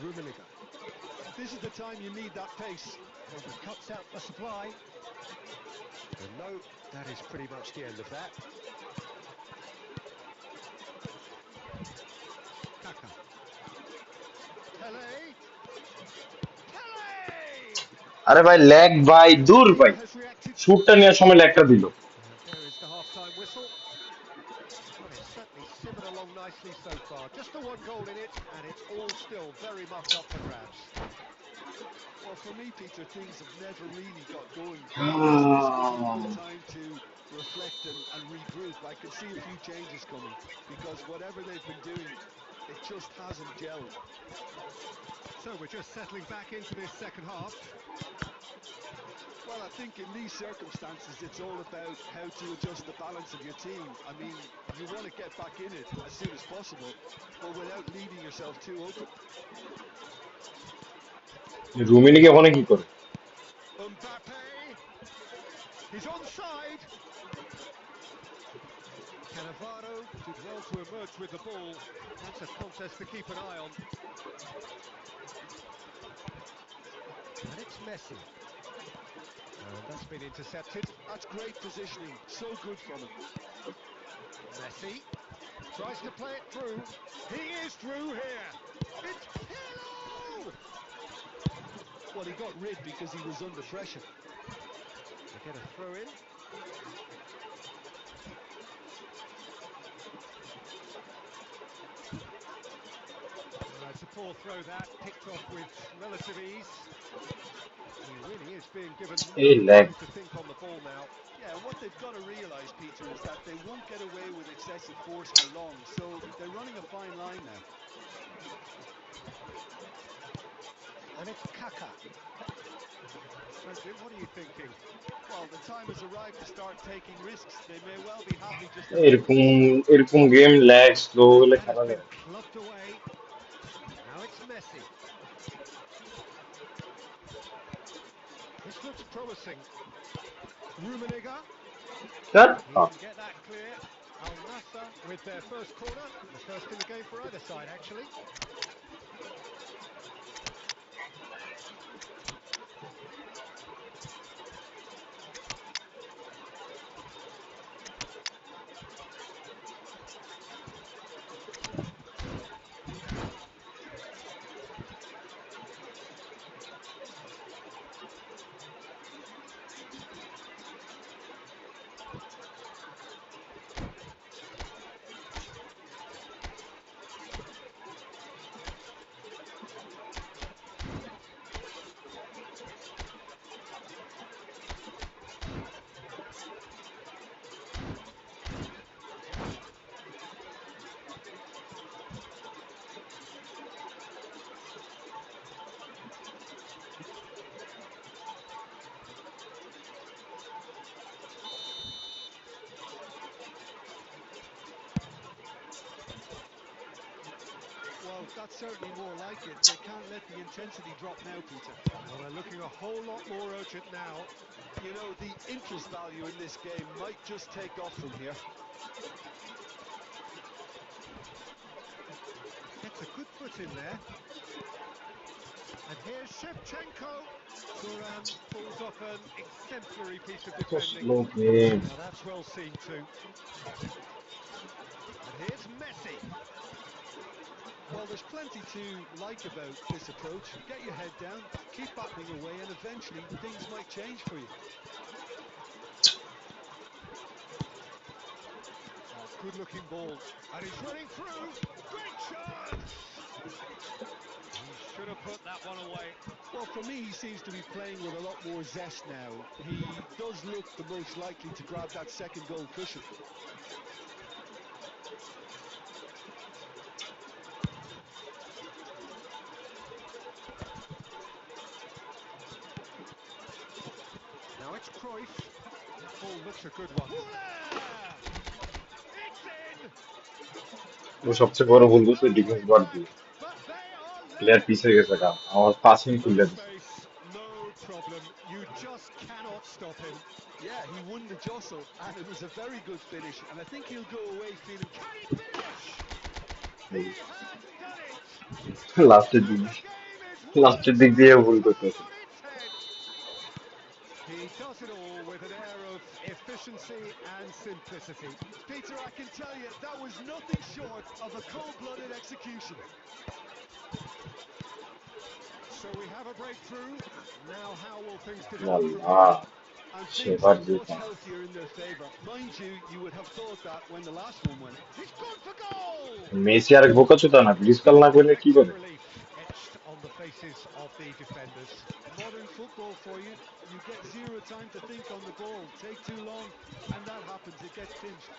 Rummenigge. This is the time you need that pace. And he cuts out the supply. And no, that is pretty much the end of that. Kaká. Pele. Pele! আরে ভাই lag ভাই, দূর ভাই, Keeper has reacted. শুটটা নেওয়ার সময় ল্যাগটা দিল। And there is the half-time whistle. Well, it's certainly simmered along nicely so far. Just the one goal in it, and it's all still very much up for grabs. Well, for me, Peter, things have never really got going. This gives them good time to reflect and regroup. I can see a few changes coming because whatever they've been doing, it just hasn't gelled. So we're just settling back into this second half. Well, I think in these circumstances, it's all about how to adjust the balance of your team. I mean, you want to get back in it as soon as possible, but without leaving yourself too open. রুমিনিকে ওখানে কি করে? Mbappe, he's onside. Cannavaro did well to emerge with the ball. That's a contest to keep an eye on. And it's Messi. And that's been intercepted. That's great positioning. So good from him. Messi. Tries to play it through. He is through here. It's Pirlo! Well, he got rid because he was under pressure. They get a throw in. It's a poor throw that, picked off with relative ease. He really is being given এই no lag time to think on the ball now. Yeah, and what they've got to realise, Peter, is that they won't get away with excessive force for long. So they're running a fine line now. And it's Kaka. So, Jim, what are you thinking? Well, the time has arrived to start taking risks. They may well be happy just to let এরকম এরকম game lag slow হলে That has খেলা been যায়? clubbed away. Now it's Messi. This looks promising. Rummenigge. Sir He didn't get that clear. Al Nassr with their first corner. The first in the game for either side, actually. Well, that's certainly more like it. They can't let the intensity drop now, Peter. Well, they're looking a whole lot more urgent now. You know, the interest value in this game might just take off from here. Gets a good foot in there. And here's Shevchenko. Thuram pulls off an exemplary piece of এত defending. Slow game. Now that's well seen too. And here's Messi. Well, there's plenty to like about this approach. Get your head down, keep battling away, and eventually things might change for you. Oh, good looking ball. And he's running through. Great chance! He should have put that one away. Well, for me, he seems to be playing with a lot more zest now. He does look the most likely to grab that second goal cushion. Now it's Cruyff. That ball looks a good one. It's in! ও সবচেয়ে বড় ভুল করছে defence বাদ দিয়ে But they are player left পিছিয়ে গেছে গা আমার পাসিং no খুলে দিছে space, no problem. You just cannot stop him. Yeah, he won the jostle, and it was a very good finish. And I think he'll go away feeling... Can he finish? He has done it! লাস্টের And দিক the game is লাস্টের once দিক দিয়ে more ভুল turned করতেছে on its head. He does it all with an air of efficiency and simplicity. Peter, I can tell you, that was nothing short of a cold-blooded execution. So we have a breakthrough. Now how will things develop from Allah here? And things সেবার look much যেতাম healthier in their favour. Mind you, you would have thought that when the last one went. He's gone for goal! Messi আরেক বোকাচোদা না ব্রিজকাল না করলে কি Collective করে relief etched on the faces of the defenders. Modern football for you. You get zero time to think on the ball. Take too long, and that happens. It gets pinched.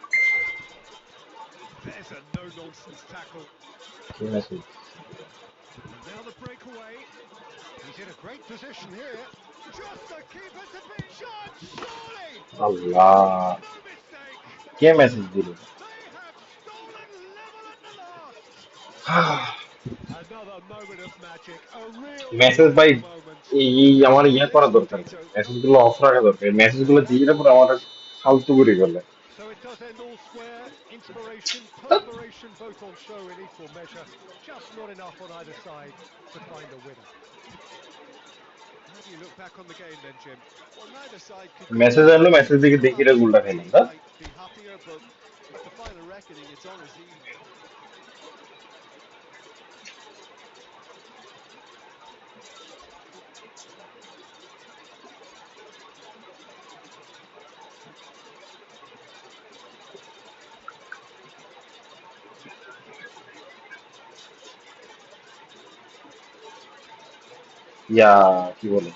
There's a no-nonsense tackle. ঠিক আছে And now the breakaway. He's in a great position here. Just the keeper to beat. Shot, surely! Allah. No mistake! K message দিল? They have stolen level at the last! Another moment of magic, a real message ভাই magical moment. এই আমার ইয়ে করা Listen, দরকার, Peter, মেসেজগুলো of রাখা দরকার, মেসেজগুলো দিয়ে পরে আমার ফালতু করে গেলে So it does end all square. Inspiration, perspiration, both on show in equal measure. Just not enough on either side to find a winner. how do you look back on the game then, Jim? Well, neither side could message concede আনলো, much. Message দিকে দেখি রে Perhaps গুলটা খাইলাম they না। might be happier, but at the final reckoning, it's all as even. ইয়া কি বলে,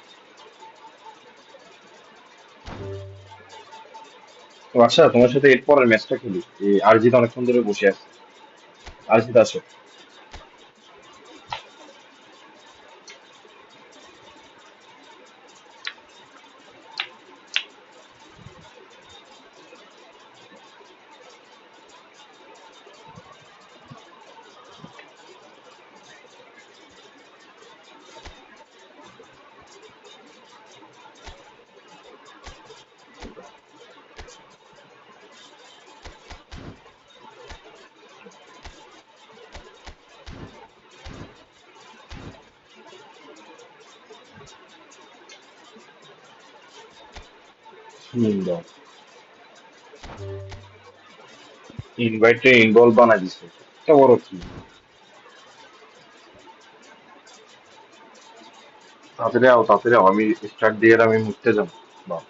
তো আচ্ছা তোমার সাথে এর পরের ম্যাচটা খেলি, এই আরজিত অনেকক্ষণ ধরে বসে আছে, আরজিত আসো। ইনভাইটে ইনভলভ বানাই দিছে, এটা বড় কি, তাড়াতাড়ি আও, আমি স্টার্ট দিয়ে আমি মুততে যাবো। বাহ।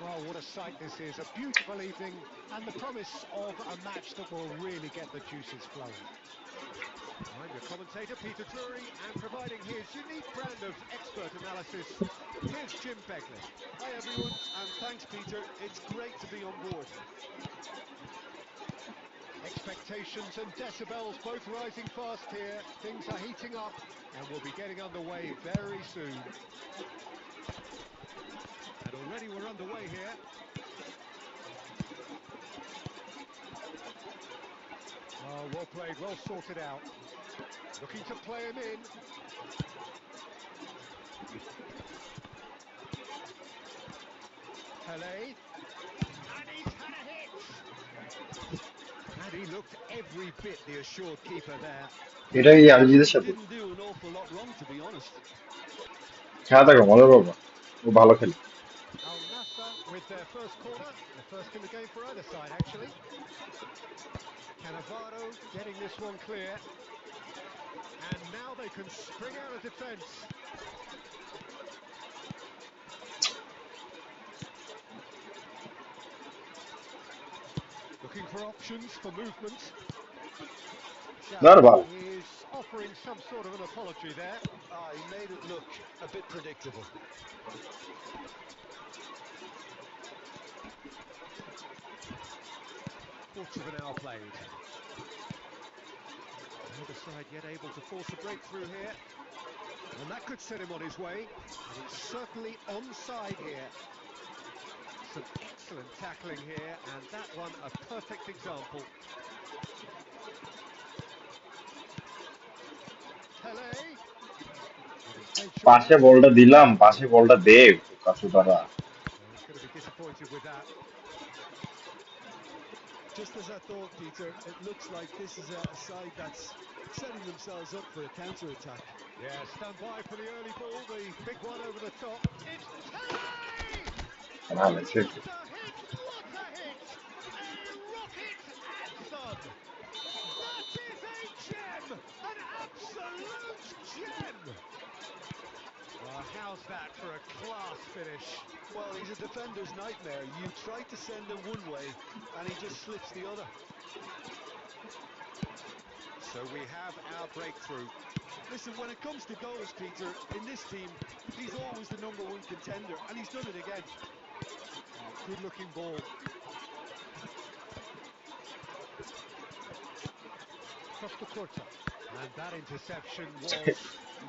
Well, what a sight this is. A beautiful evening and the promise of a match that will really get the juices flowing. I'm your commentator, Peter Drury, and providing his unique brand of expert analysis, here's Jim Begley. Hi, everyone, and thanks, Peter. It's great to be on board. Expectations and decibels both rising fast here. Things are heating up and we'll be getting underway very soon. And already we're underway here. Oh, well played, well sorted out. Looking to play him in. Pele. And he's had a hit! And he looked every bit the assured keeper there. এটা কি Well, আরজিতের he সাথে didn't do an awful lot wrong, to be honest. খেলা থাকো, মজা পাবো। ও ভালো খেলে। Al Nassr with their first corner, the first in the game for either side, actually. Cannavaro getting this one clear, and now they can spring out of defence. Looking for options for movement. Normal. Xavi is offering some sort of an apology there. He made it look a bit predictable. Quarter of an hour played. Neither side yet able to force a breakthrough here. And that could set him on his way. And it's certainly onside here. Some excellent tackling here, and that one a perfect example. Pele. And he's made sure পাশে not to বলটা give it দিলাম, away. পাশে বলটা দে কাসুদারা। Well, he's going to be disappointed with that. Just as I thought, Peter, it looks like this is a side that's setting themselves up for a counter-attack. Yeah, stand by for the early ball, the big one over the top. It's Pele! ভালো ছিল। What a hit! What a hit! A rocket anthem! That is a gem! An absolute gem! Well, how's that for a class finish? Well, he's a defender's nightmare. You try to send him one way, and he just slips the other. So we have our breakthrough. Listen, when it comes to goals, Peter, in this team, he's always the number one contender, and he's done it again. Oh, good-looking ball. Costa Curta. And that interception was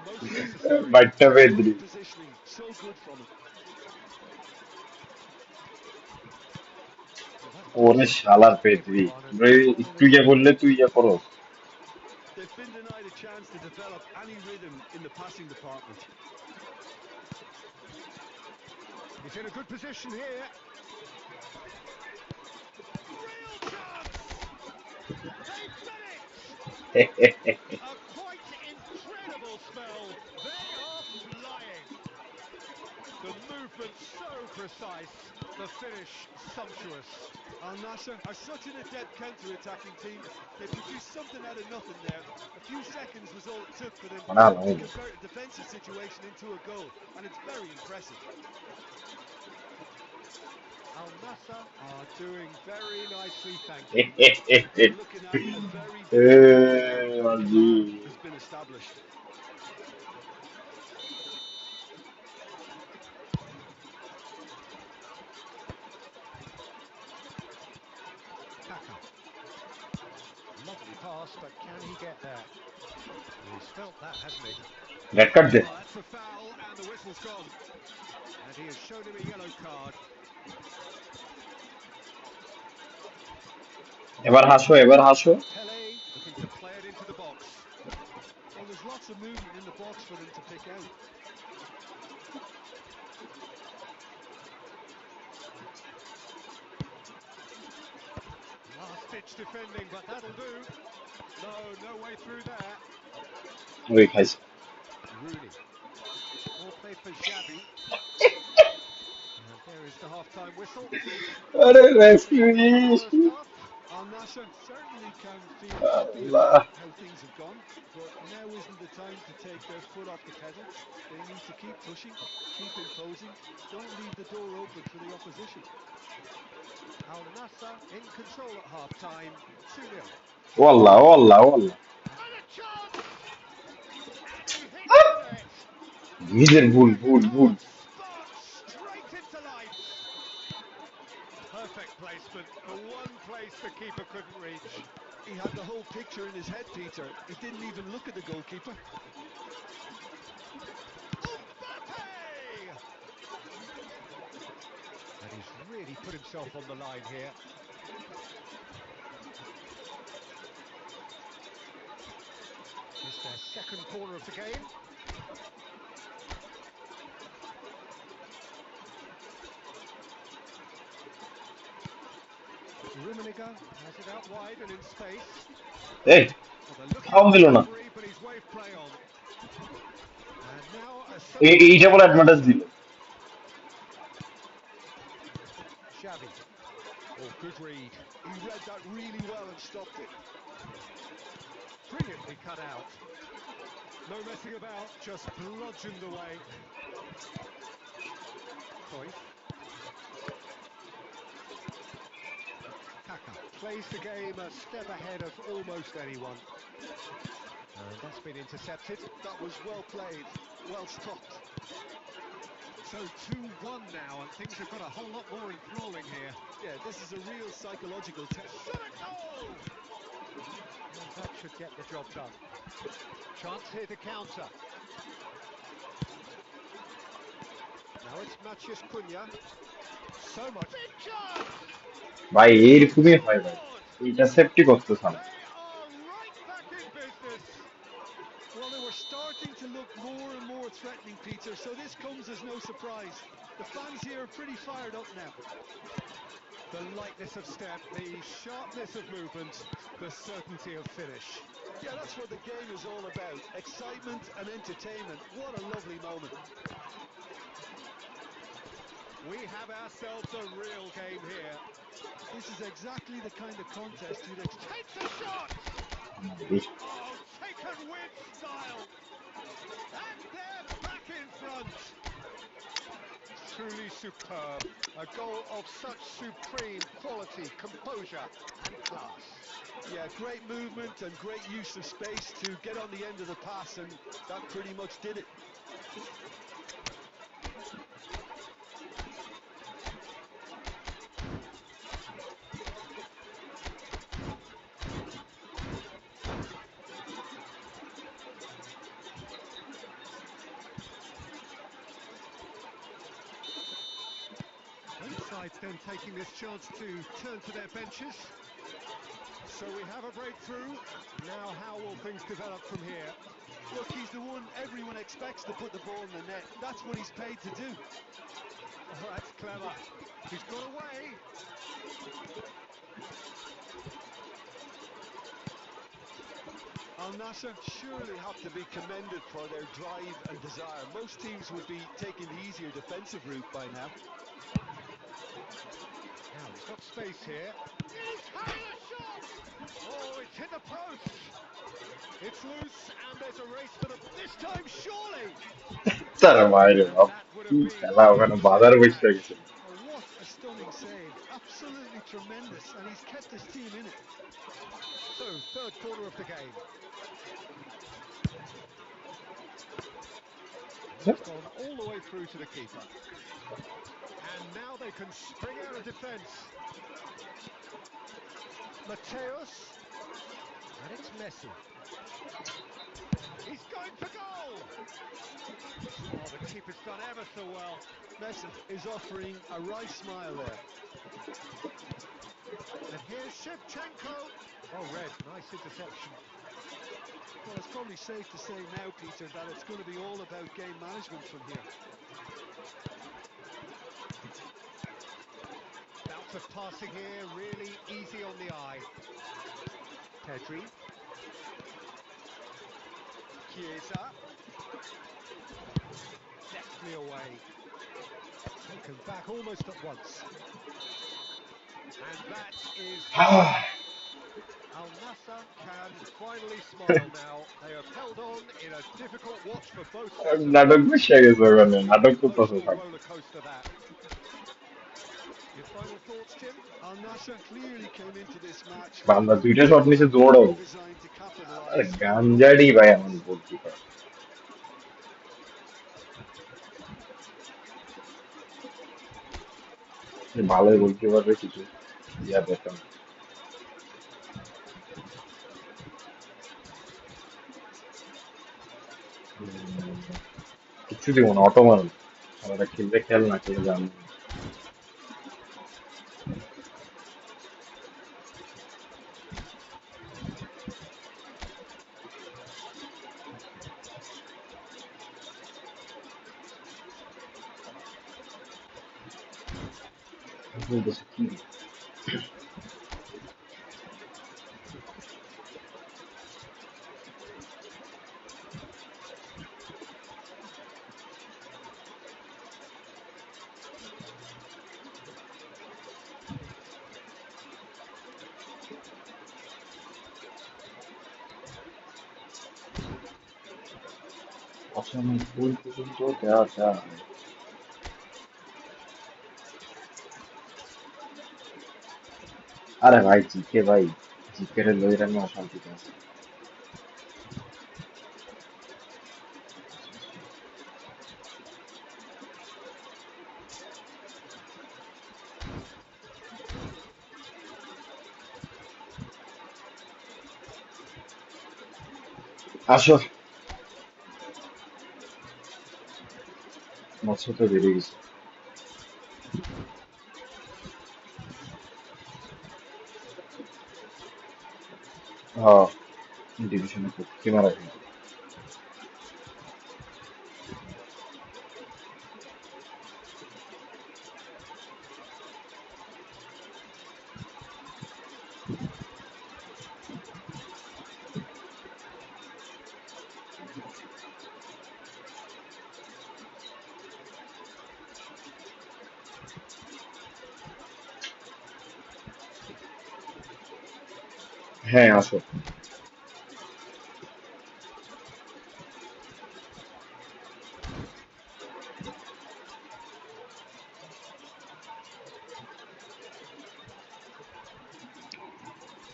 most necessary. বাইটটা Good বেদরি। positioning, so good from him. Well, that ওরে pass শালার took পেদরি, everyone and the ball in একটু his ইয়ে hands. বললে তুই ইয়ে করো। They've been denied a chance to develop any rhythm in the passing department. He's in a good position here. Real chance! They've done it! A quite incredible spell. They are flying. The movement so precise, the finish sumptuous. Al Nassr are such an adept counter-attacking team. They produced something out of nothing there. A few seconds was all it took for them to convert a defensive situation into a goal, and it's very impressive. Al Nassr are doing very nicely, thank you. They're looking at a very different level now. A plan has been established. Kaka. Lovely pass, but can he get there? He's felt that, hasn't he? Red card দে। Well, that's a foul, and the whistle's gone. And he has shown him a yellow card. এবার হাসো, এবার হাসো। Pele looking to play it into the box. Well, there's lots of movement in the box for them to pick out. Last-ditch defending, but that'll do. No way through there. ওই খাইছে। Rooney. Ball played for Xavi. And there is the half-time whistle. আরে End of the referee. first half. Al Nassr certainly can feel happy Allah. about how things have gone, but now isn't the time to take their foot off the pedal. They need to keep pushing, keep imposing. Don't leave the door open for the opposition. Al Nassr in control at half-time. 2-0. والله والله والله And a chance! And he hits the net. নিজের ভুল ভুল ভুল। Sparked straight into life. Perfect placement for one place the keeper couldn't reach. He had the whole picture in his head, Peter. He didn't even look at the goalkeeper. Mbappe! And he's really put himself on the line here. It's their second corner of the game. Rummenigge has it out wide and in space. এই Well, they're looking foul দিল for না। the referee, but he's waved play on. And now a এইটা বলে substitution. Advantage দিল। Good read. He read that really well and stopped it. Brilliantly cut out. No messing about, just bludgeoned away. Cruyff. Kaka plays the game a step ahead of almost anyone. And that's been intercepted. That was well played, well stopped. So 2-1 now, and things have got a whole lot more enthralling here. Yeah, this is a real psychological test. Shot a goal! And that should get the job done. Chance here to counter. Now it's Matheus Cunha. So much. Big chance! ভাই এইরকমই হয় ভাই, এইটা safety করতেছে না। They are right back in business. Well, they were starting to look more and more threatening, Peter, so this comes as no surprise. The fans here are pretty fired up now. The lightness of step, the sharpness of movement, the certainty of finish. Yeah, that's what the game is all about. Excitement and entertainment. What a lovely moment. We have ourselves a real game here. This is exactly the kind of contest you'd expect. Takes a shot! Oh, taken with style! And they're back in front! Truly superb. A goal of such supreme quality, composure and class. Yeah, great movement and great use of space to get on the end of the pass, and that pretty much did it. Both sides then taking this chance to turn to their benches. So we have a breakthrough. Now how will things develop from here? Look, he's the one everyone expects to put the ball in the net. That's what he's paid to do. Oh, that's clever. He's got away. Al Nassr surely have to be commended for their drive and desire. Most teams would be taking the easier defensive route by now. Now he's got space here. He's had a shot! Oh, it's hit the post! It's loose, and there's a race for the... This time, surely! তার বাইরে বাপ, That would কি have been খেলা, ওখানে বাজার বসে গেছে। Oh, what a stunning save. Absolutely tremendous, and he's kept his team in it. So, third quarter of the game. It's gone all the way through to the keeper. And now they can spring out of defence. Mateus. And it's Messi. He's going for goal! Oh, the keeper's done ever so well. Messi is offering a wry smile there. And here's Shevchenko. Oh, Red, nice interception. Well, it's probably safe to say now, Peter, that it's going to be all about game management from here. Bounce of passing here, really easy on the eye. Pedri. Chiesa. Deftly away. Taken back almost at once. And that is... Al Nassr can finally smile now. They have held on in a difficult watch for both sides. নাটক বসে গেছে ওখানে, নাটক করতেছে Emotional সব। roller coaster that. Your final thoughts, Jim? Al Nassr clearly came into this match বান্দা দুইটা shot নিচে দৌড়াও, designed to আরে capitalize. গাঞ্জাড়ি ভাই আমার গোলকিপার। ভালো গোলকিপার কিছু ইয়া পেতাম। কিচ্ছু দিব না, অটো মারুন। খেলাটা খেলবে খেল, না খেলে জানো। বলতেছে কি 95 পর্যন্ত দেওয়া যায়। আরে ভাই জিকে ভাই, জিকে লইরা আমি অশান্তিতে আছি। আসো, বছর তো বেড়ে গেছে। হ্যাঁ, ডিভিশনে কে মারা গেল। হ্যাঁ আসো।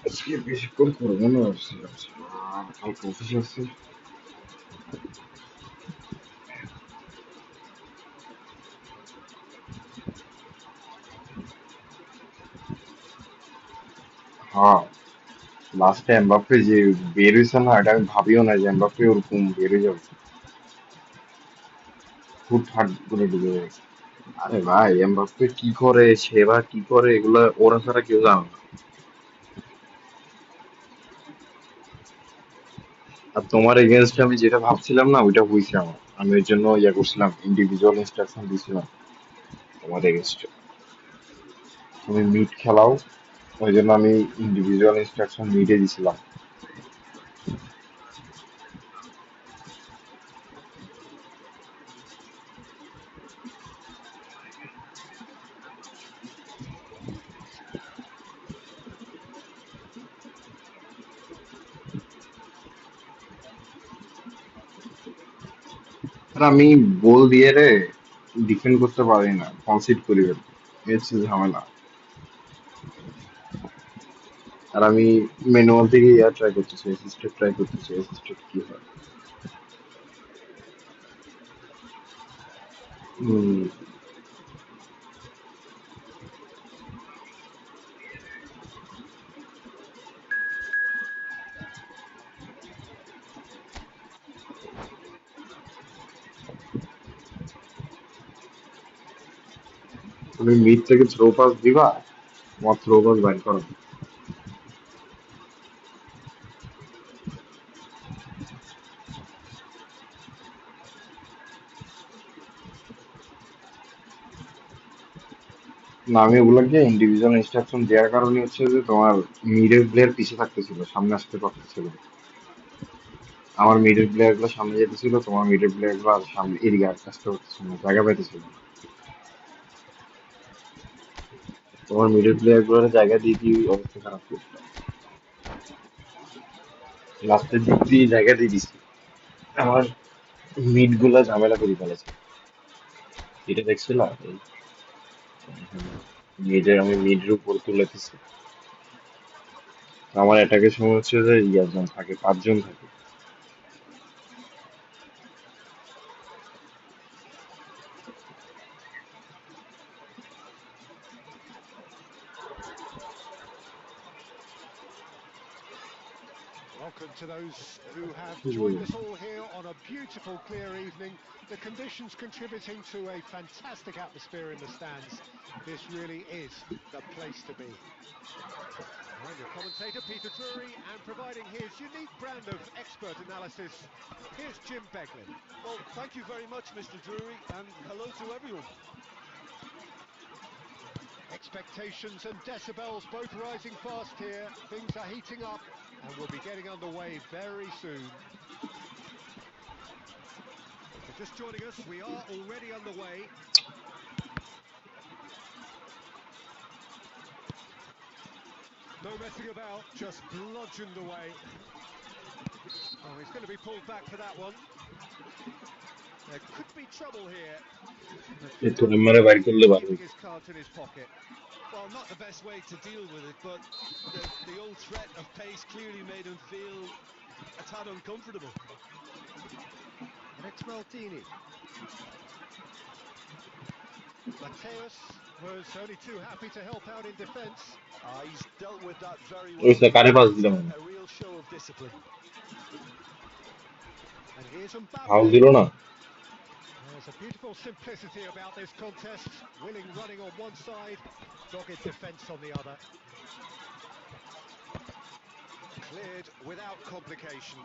আজকে বেশিক্ষণ করবো না ভাবছিলাম, কালকে অফিসে আসছি। হ্যাঁ, লাস্টে এমবাপ্পে যে বের হয়েছে না, এটা আমি ভাবিও না যে এমবাপ্পে ওরকম বের হয়ে যাবে, ফুট ফাট করে ঢুকে যাবে। আরে ভাই এমবাপ্পে কি করে, সেবা কি করে, এগুলা ওরা ছাড়া কেউ জানে না। আর তোমার এগেনস্টে আমি যেটা ভাবছিলাম না, ওইটা হয়েছে আমার। আমি ওই জন্য ইয়া করছিলাম, ইন্ডিভিজুয়াল ইনস্ট্রাকশন দিয়েছিলাম তোমার এগেনস্টে। তুমি মিড খেলাও, ওই জন্য আমি ইন্ডিভিজুয়াল ইনস্ট্রাকশন মিডে দিছিলাম। আর আমি বল দিয়ে রে ডিফেন্ড করতে পারি না, কনসিড করি ফেলি। এই হচ্ছে ঝামেলা। আর আমি ম্যানুয়াল থেকে ইয়া ট্রাই করতেছি, অ্যাসিস্টেড ট্রাই করতেছি, অ্যাসিস্টেড কি হয়। হম। তুমি মিড থেকে থ্রো পাস দিবা, তোমার থ্রো পাস বাইর করো। না, আমি ওগুলোকে ইন্ডিভিজুয়াল ইনস্ট্রাকশন দেওয়ার কারণে হচ্ছে যে তোমার মিডের প্লেয়ার পিছিয়ে থাকতেছিল, সামনে আসতে পারতেছিল না। আমার মিডল প্লেয়ার গুলো সামনে যেতেছিল, তোমার মিডল প্লেয়ার গুলো আর সামনে এদিকে আসতে পারতেছিল না, জায়গা পাইতেছিল না। তোমার মিডল প্লেয়ার গুলোর জায়গা দিয়ে দিয়ে অবস্থা খারাপ করতো। লাস্টের দিক দিয়ে জায়গা দিয়ে দিছি, আমার মিড গুলা ঝামেলা করে ফেলেছে। এটা দেখছিলাম মিডের, আমি মিডের উপর তুলেতেছি। আমার অ্যাটাকের সময় হচ্ছে যে ইয়ারজন থাকে, 5 জন থাকে। Welcome to those who have joined us all here on a beautiful, clear evening. The conditions contributing to a fantastic atmosphere in the stands. This really is the place to be. I'm your commentator, Peter Drury, and providing his unique brand of expert analysis, here's Jim Beglin. Well, thank you very much, Mr. Drury, and hello to everyone. Expectations and decibels both rising fast here. Things are heating up and we'll be getting underway very soon. If you're just joining us, we are already underway. No messing about, just bludgeoned away. Oh, he's going to be pulled back for that one. There could be trouble here. এই তোরে মেরে বাইর করলে পারবি। Keeping his cards in his pocket. Well, not the best way to deal with it, but the old threat of pace clearly made him feel a tad uncomfortable. And it's Maldini. Mateus was only too happy to help out in defence. He's dealt with that very ওই well say there. কারে pass It's দিলাম a real show of discipline. And here's foul Mbappe. দিল না? There's a beautiful simplicity about this contest. Willing running on one side, dogged defence on the other. Cleared without complication.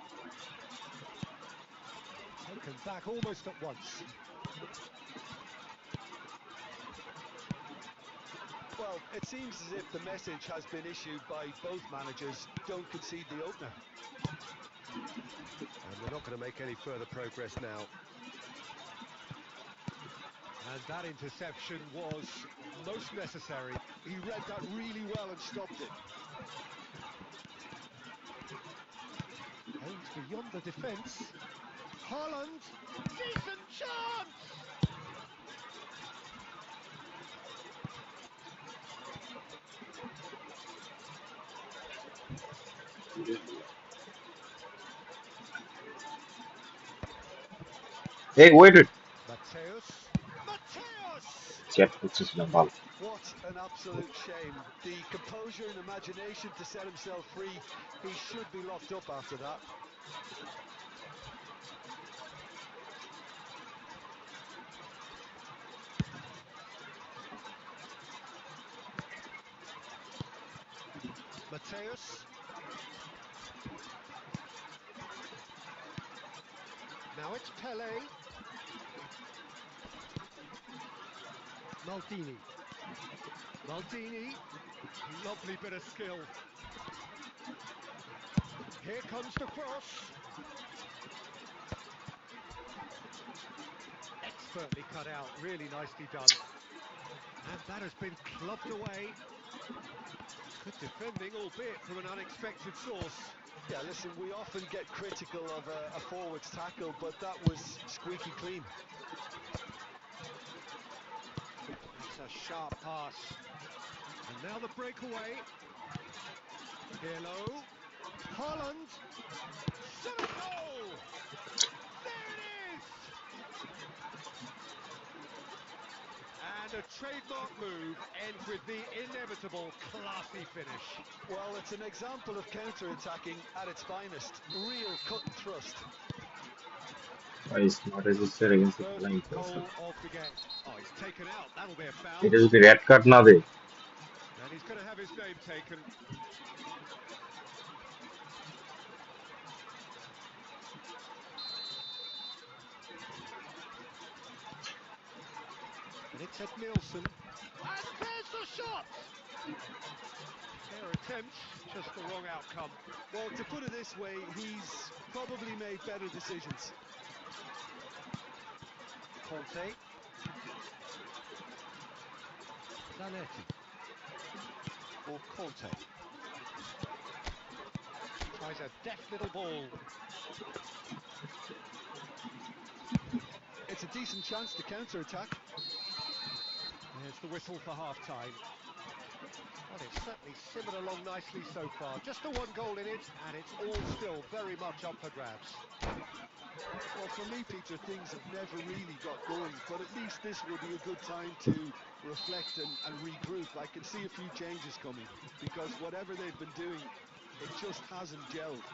Taken back almost at once. Well, it seems as if the message has been issued by both managers: don't concede the opener. And they're not going to make any further progress now. And that interception was most necessary. He read that really well and stopped it. Aims beyond the defence. Haaland, decent chance! এই wait wait, Mateus. Mateus! Chat করতেছিলাম ভালো। What an absolute shame. The composure and imagination to set himself free. He should be locked up after that. Mateus. Now it's Pele. Maldini. Maldini. Lovely bit of skill. Here comes the cross. Expertly cut out, really nicely done. And that has been clubbed away. Good defending, albeit from an unexpected source. Yeah, listen, we often get critical of a forward's tackle, but that was squeaky clean. It's a sharp pass. And now the breakaway. Pirlo. Haaland. Shot a goal! There it is! And a trademark move ends with the inevitable classy finish. Well, it's an example of counter-attacking at its finest. Real cut and thrust. It's not registered against the First flying goal person. of the game. Oh, he's taken out. That'll be a foul. এটা যদি red card না দেয়, And he's going to have his name taken. And it's Ed Nielsen. And there's the shot! Fair attempt, just the wrong outcome. Well, to put it this way, he's probably made better decisions. Conte. Zanetti. Or Conte. Tries a deft little ball. It's a decent chance to counter-attack. There's the whistle for half-time. Well, it's certainly simmered along nicely so far. Just the one goal in it, and it's all still very much up for grabs. Well, for me, Peter, things have never really got going, but at least this will be a good time to reflect and regroup. I can see a few changes coming, because whatever they've been doing, it just hasn't gelled.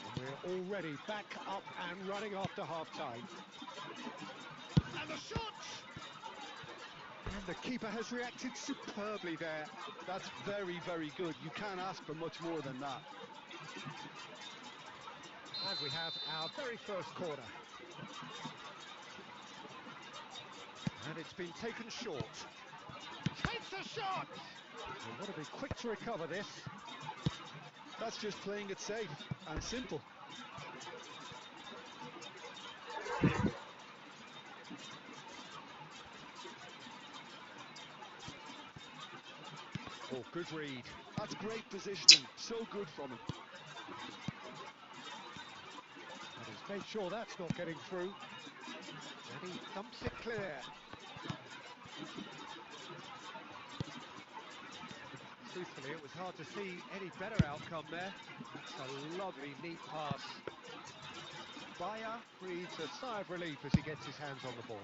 And we're already back up and running after half-time. And the shot! And the keeper has reacted superbly there. That's very, very good. You can't ask for much more than that. And we have our very first corner. And it's been taken short. Takes a shot! They want to be quick to recover this. That's just playing it safe and simple. Oh, good read. That's great positioning. So good from him. That is Made sure that's not getting through. And he thumps it clear. Truthfully, it was hard to see any better outcome there. That's a lovely, neat pass. Bayer breathes a sigh of relief as he gets his hands on the ball.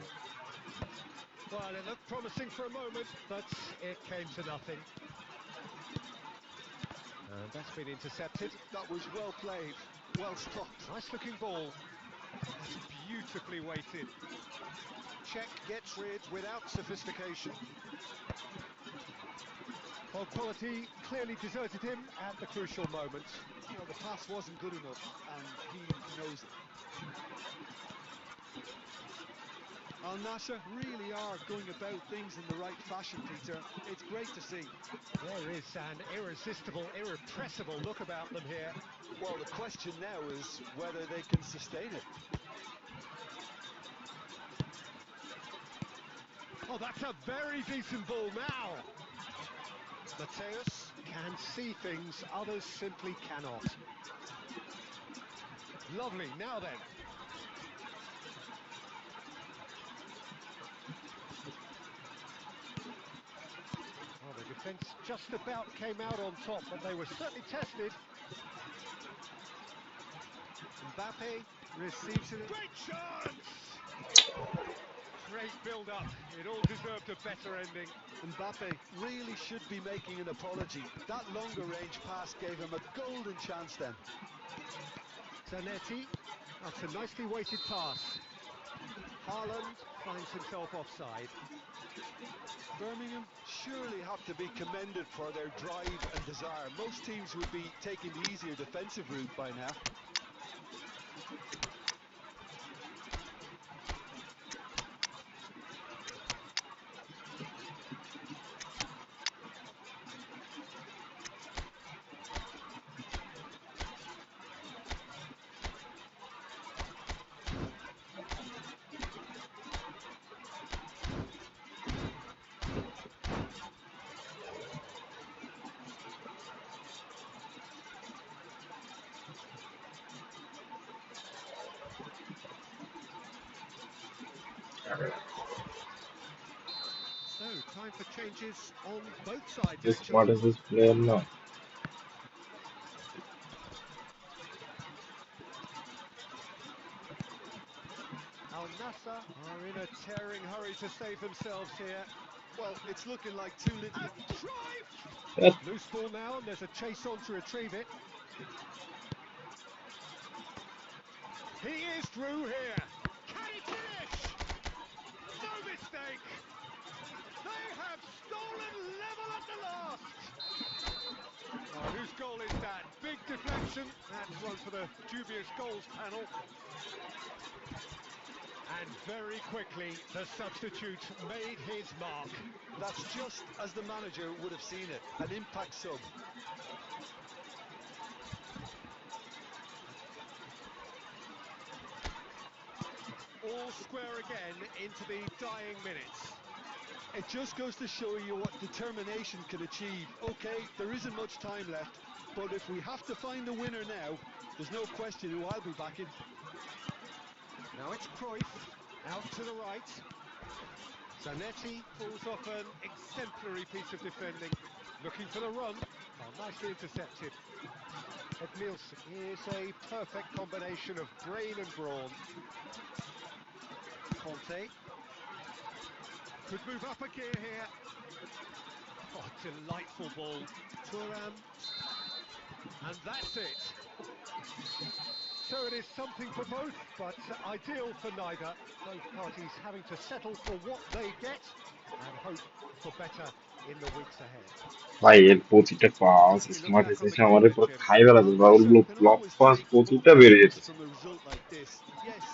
Well, it looked promising for a moment, but it came to nothing. And that's been intercepted. That was well played, well stopped. Nice looking ball. That's beautifully weighted. Czech gets rid without sophistication. Well, quality clearly deserted him at the crucial moment. Well, the pass wasn't good enough, and he knows it. Al Nassr really are going about things in the right fashion, Peter. It's great to see. There is an irresistible, irrepressible look about them here. Well, the question now is whether they can sustain it. Oh, that's a very decent ball now. Mateus Can see things others simply cannot. Lovely, now then. Well, the defence just about came out on top, but they were certainly tested. Mbappe receives it. Great chance! Great build-up. It all deserved a better ending. Mbappe really should be making an apology. That longer range pass gave him a golden chance then. Zanetti, that's a nicely weighted pass. Haaland finds himself offside. Birmingham surely have to be commended for their drive and desire. Most teams would be taking the easier defensive route by now. So, time for changes on both sides, Just what actually. is this player now? Al Nassr are in a tearing hurry to save themselves here. Well, it's looking like too little. And drive! Yep. Loose ball now, and there's a chase on to retrieve it. He is through here. Can he finish? No mistake. They have stolen level at the last. Oh, whose goal is that? Big deflection. That's one for the dubious goals panel. And very quickly, the substitute made his mark. That's just as the manager would have seen it, an impact sub. All square again into the dying minutes. It just goes to show you what determination can achieve. Okay, there isn't much time left, but if we have to find a winner now, there's no question who I'll be backing. Now it's Cruyff, out to the right. Zanetti pulls off an exemplary piece of defending. Looking for the run. Oh, nicely intercepted. Edmilson is a perfect combination of brain and brawn. Conte. Could move up a gear here. Oh, delightful ball. Thuram. And that's it. So it is something for both, but ideal for neither. Both parties having to settle for what they get and hope for better in the weeks ahead. ভাই এর প্রতিটা pass smart এসেছে আমাদের পুরো খাই বেলা দিল ওগুলো Can block always pass take প্রতিটা multiple বেরিয়ে points যেতেছে from a result like this. Yes,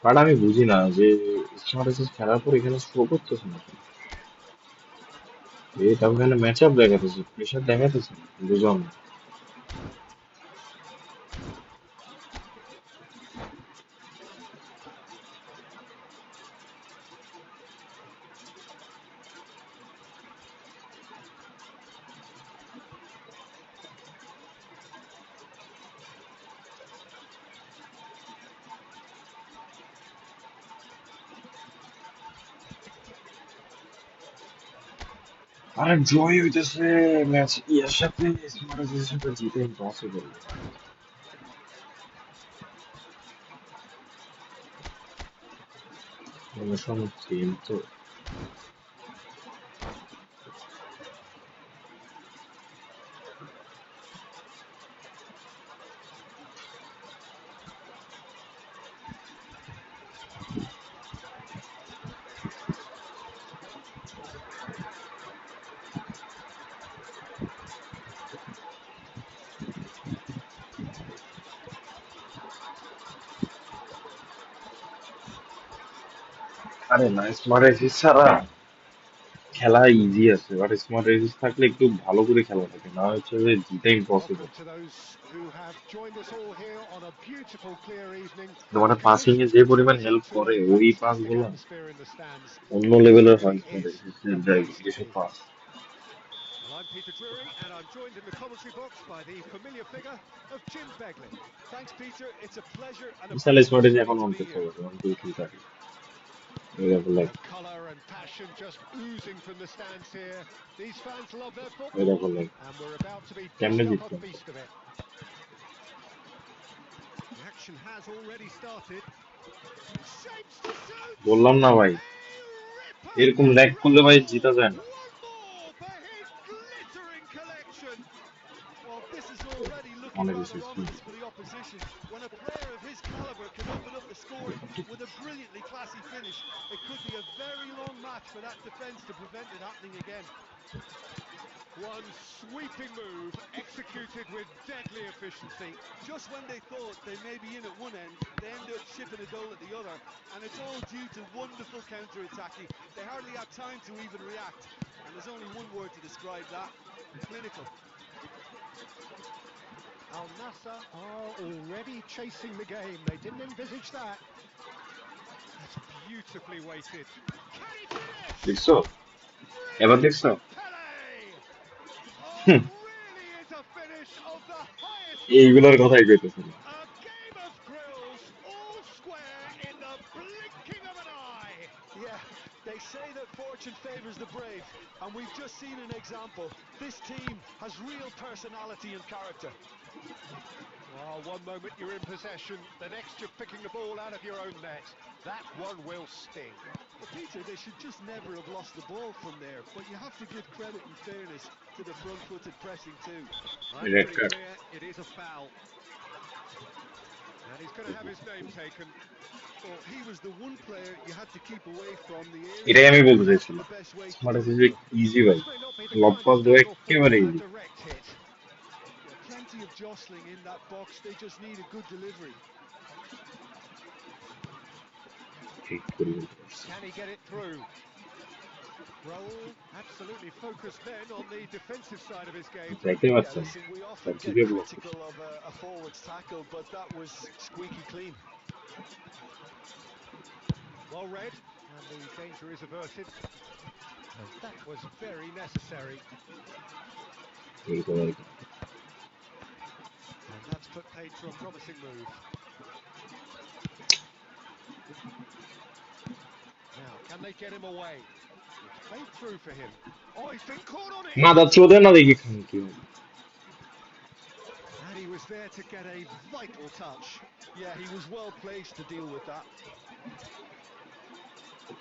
but আমি বুঝি না যে স্মার্ট এসেস খেলার পর এখানে শো করতেছে না কেন? এটা ওখানে ম্যাচ আপ দেখাতেছে প্রেশার দেখাতেছে না বুঝলাম না আরে জয় হইতেছে ম্যাচ ইয়ার সাথে স্মার্টের সাথে জিতে ইম্পসিবল সব সেম তো আরে না স্মার্ট এসিস ছাড়া খেলা ইজি আছে বাট স্মার্ট এসিস থাকলে একটু ভালো করে খেলা থাকে না হচ্ছে যে জিতা impossible Welcome to those who have joined us all here on a beautiful, clear evening. তোমার The পাসিং এ conditions যে পরিমাণ contributing হেল্প to করে a ওই পাস fantastic গুলো atmosphere in the stands. অন্য It লেভেলের হয় really smart is এসিসের a place to যেসব be. Pass Well, I'm Peter Drury, and I'm joined in the commentary box by the familiar figure of Jim Begley. Thanks, Peter. It's a pleasure and a বিশাল smart privilege এসিস for me এখন to on be করতে here. হবে 1 2 3 এরকম like Well, colour and passion just oozing from the stands here. These fans love their এরকম football, like and we're about to be কেমনে dished up a জিতলাম feast of it. The action has already started. Shapes to shoot! বললাম না ভাই A ripper এরকম from lag করলে ভাই জিতা Raul! যায় না One more for his glittering collection. Well, this is already looking অনেক rather axis ominous for the opposition. When a player of his calibre can open up the scoring with a brilliantly classy finish, it could be a very long match for that defence to prevent it happening again. One sweeping move executed with deadly efficiency. Just when they thought they may be in at one end, they end up shipping a goal at the other, and it's all due to wonderful counter-attacking. They hardly had time to even react, and there's only one word to describe that: clinical. Al Nassr are already chasing the game. They didn't envisage that. That's beautifully weighted. Can he finish? দেখছো এবার Brilliant দেখছো from Pele! Oh, really is a finish of the highest এইগুলোর quality. কথাই কইতেছি না A game of thrills, all square in the blinking of an eye. Yeah, they say that fortune favours the brave, and we've just seen an example. This team has real personality and character. Oh, one moment you're in possession, the next you're picking the ball out of your own net. That one will sting. Well, Peter, they should just never have lost the ball from there, but you have to give credit and fairness to the front-footed pressing too. I'm red pretty card clear it is a foul. And he's going to have his name taken. Well, he was the one player you had to keep away from the area এটাই আমি and বলতে not চাইছিলাম the best way to smart do it. Axis easy ভাই This may not be the লব kind pass of দেওয়া tackle for একেবারে a easy direct hit. Yeah, plenty of jostling in that box. They just need a good delivery. ঠিক করে বলতে পারছি Can he get it through? Raul absolutely focused then on the defensive side of his game. যাইতে Yeah, পারছেন listen, we often তার get থেকে block critical of a forward's tackle, but that was squeaky clean. Well read, and the danger is averted. And that was very necessary. এইরকম আর কি And that's put paid to a promising move. Now, can they get him away? It's played through for him. Oh, he's been caught on it! মাথা চোদে না দেখি খান কি হয়। And he was there to get a vital touch. Yeah, he was well placed to deal with that.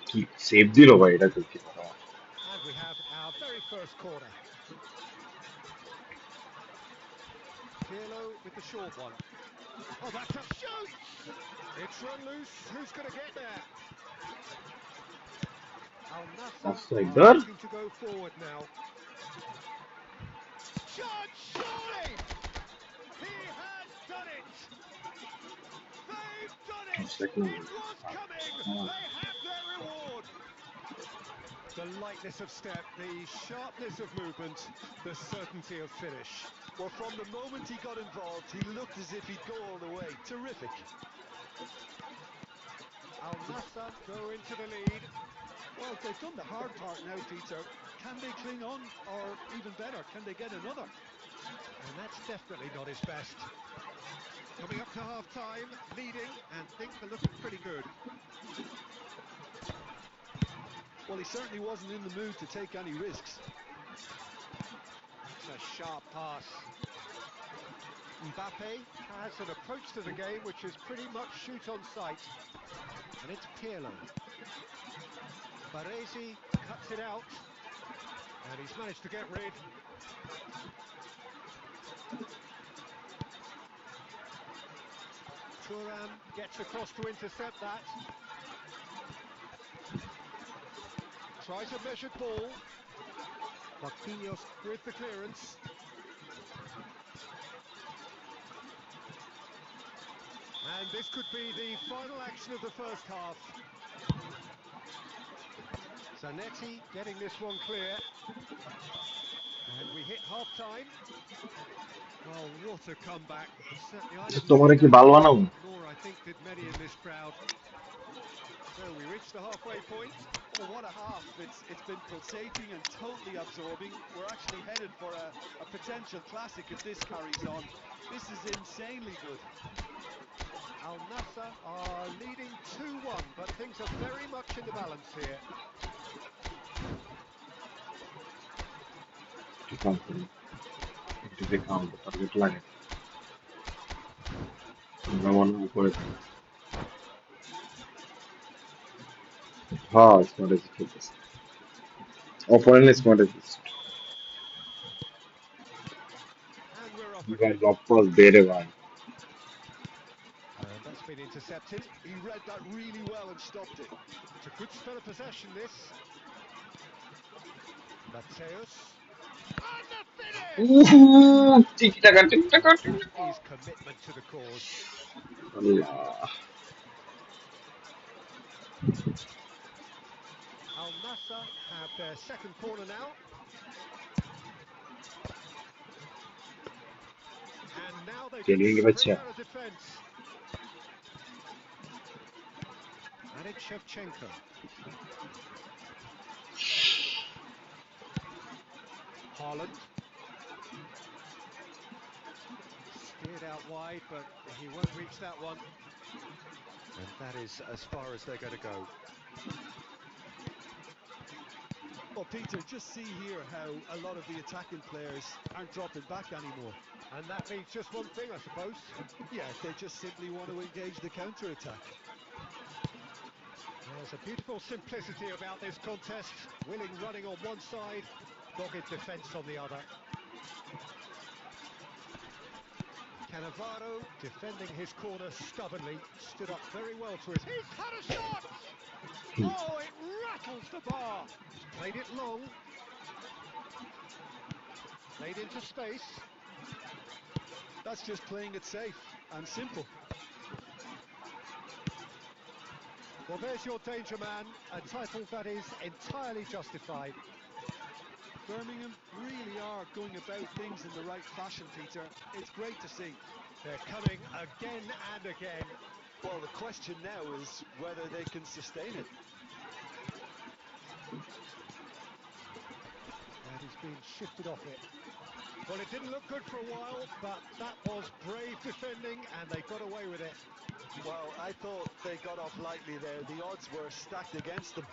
কি save দিল ভাই এটা সত্যি কথা And we have our very first corner. Pirlo with the short one. Oh, that's a shoot! It's run loose. Who's going to get there? Al Nassr offside are ধর looking to go forward now. Shot, surely! He has done it! They've done it! Offside It was coming! They have their reward! The lightness of step, the sharpness of movement, the certainty of finish. Well, from the moment he got involved, he looked as if he'd go all the way. Terrific. Al Nassr go into the lead. Well, they've done the hard part now, Peter. Can they cling on, or even better, can they get another? And that's definitely not his best. Coming up to half-time, leading, and things are looking pretty good. Well, he certainly wasn't in the mood to take any risks. That's a sharp pass. Mbappe has an approach to the game which is pretty much shoot on sight. And it's Pirlo. Baresi cuts it out. And he's managed to get rid. Thuram gets across to intercept that. Tries a measured ball. Marquinhos with the clearance. And this could be the final action of the first half. Zanetti getting this one clear. And we hit half-time. Well, what a comeback. Certainly I didn't তোমারে see কি that Bal coming, বানাবো? nor I think did many in this crowd. So we reached the halfway point. Oh, what a half. It's been pulsating and totally absorbing. We're actually headed for a potential classic if this carries on. This is insanely good. Al Nassr are leading 2-1, but things are very much in the balance here. Target লাগে আমরা মনে হয় করে থাকি। হ্যাঁ strategy খেলতেছে opponent strategist And we're off ভাই again. লব ক্রস বেড়ে ভাই And that's been intercepted. He read that really well and stopped it. It's a good spell of possession, this. Mateus. And the finish! টিকটাকা That is commitment to the cause. Allah Al Nassr have their second corner now. And now they can telling spring বাচ্চা out of defence. And it's Shevchenko. Haaland. Steered out wide, but he won't reach that one. And that is as far as they're going to go. Well, Peter, just see here how a lot of the attacking players aren't dropping back anymore. And that means just one thing, I suppose. Yeah, they just simply want to engage the counter-attack. There's a beautiful simplicity about this contest. Willing running on one side, dogged defence on the other. Cannavaro defending his corner stubbornly, stood up very well to it. He's had a shot! Oh, it rattles the bar. He's played it long. Played into space. That's just playing it safe and simple. Well, there's your danger man, a title that is entirely justified. Birmingham really are going about things in the right fashion, Peter. It's great to see. They're coming again and again. Well, the question now is whether they can sustain it. And he's been shifted off it. Well, it didn't look good for a while, but that was brave defending, and they got away with it. Well, I thought they got off lightly there. The odds were stacked against them.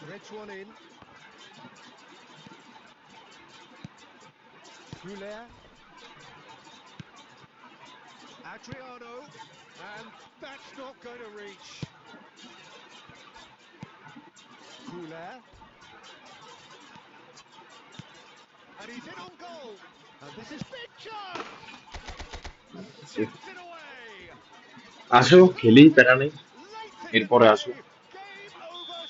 Threads one in. Goulet. Adriano. And that's not going to reach. Goulet. And he's in on goal. And this is big chance. Chips it away. আসো খেলি প্যারা নেই Late in the এরপরে day. আসো Game over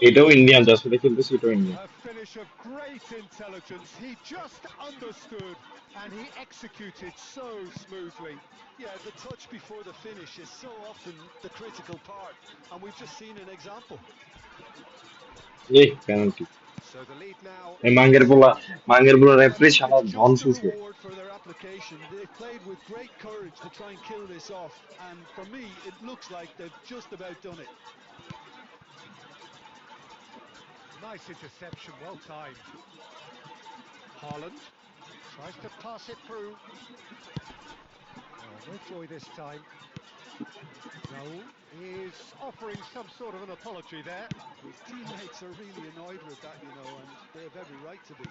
এটাও shortly. Indian যার সাথে খেলতেছি এটাও Indian A finish of great intelligence. He just understood and he executed so smoothly. Yeah, the touch before the finish is so often the critical part, and we've just seen an example. এই penalty So the lead now এই is মাঙ্গের বলা Well, referee শালা it's ধন just a শুষে reward for their application. They've played with great courage to try and kill this off, and for me, it looks like they've just about done it. nice interception, well timed. Haaland tries to pass it through. Oh, no joy this time. Raul is offering some sort of an apology there. His teammates are really annoyed with that, you know, and they have every right to be.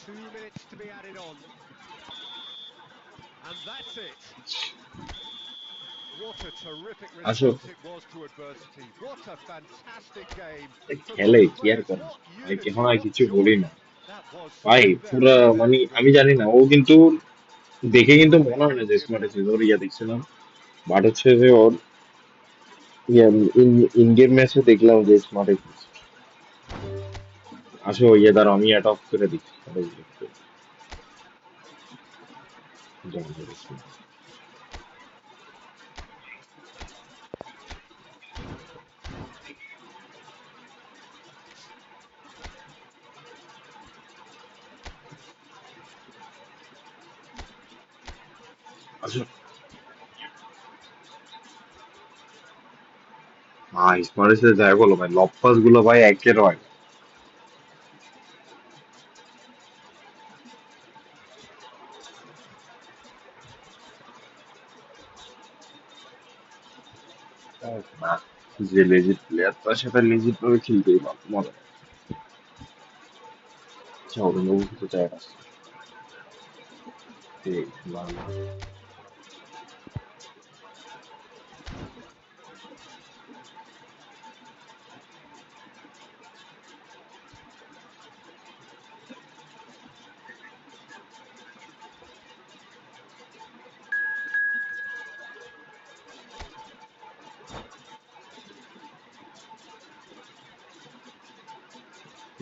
2 minutes to be added on. And that's it. What a terrific আসো response it was to adversity. What a fantastic game from খেলে both কি আর players. করে What ভাই unity, এখন আর what কিছু বলি joy. না That was ভাই some পুরা very, মানে very আমি good জানি না ও performance. কিন্তু দেখে কিন্তু মনে হয় না যে স্মার্ট আছে ওর ইয়া দেখছিলাম বাট হচ্ছে যে ওর ইয়ে ইন গেম ম্যাচে দেখলাম যে স্মার্ট আসো ইয়ে দ্বারা আমি এটা অফ করে দিচ্ছি আসো ভাই স্মার্টের সাথে যাই বলো ভাই লব পাস গুলো ভাই একের হয় না যে লেজিট প্লেয়ার তার সাথে লেজিট ভাবে খেলতেই মজা চাও নবু তো চায় না এই না না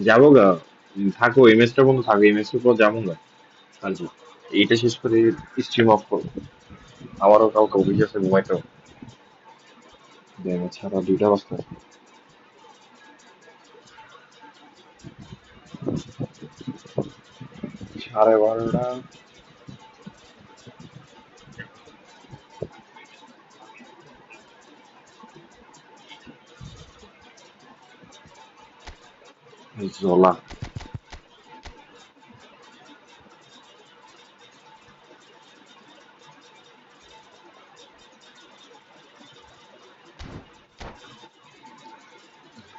যাবো গা থাকো এমএসটা বন্ধু থাকো এমএস এর পর যাবো গা কালকে এইটা শেষ করে স্ট্রিম অফ করবো আমারও কাউকে অফিস আছে ঘুমাইতে হবে দেখ ছাড়া 2টা বাজতে আছে। 12:30 জলা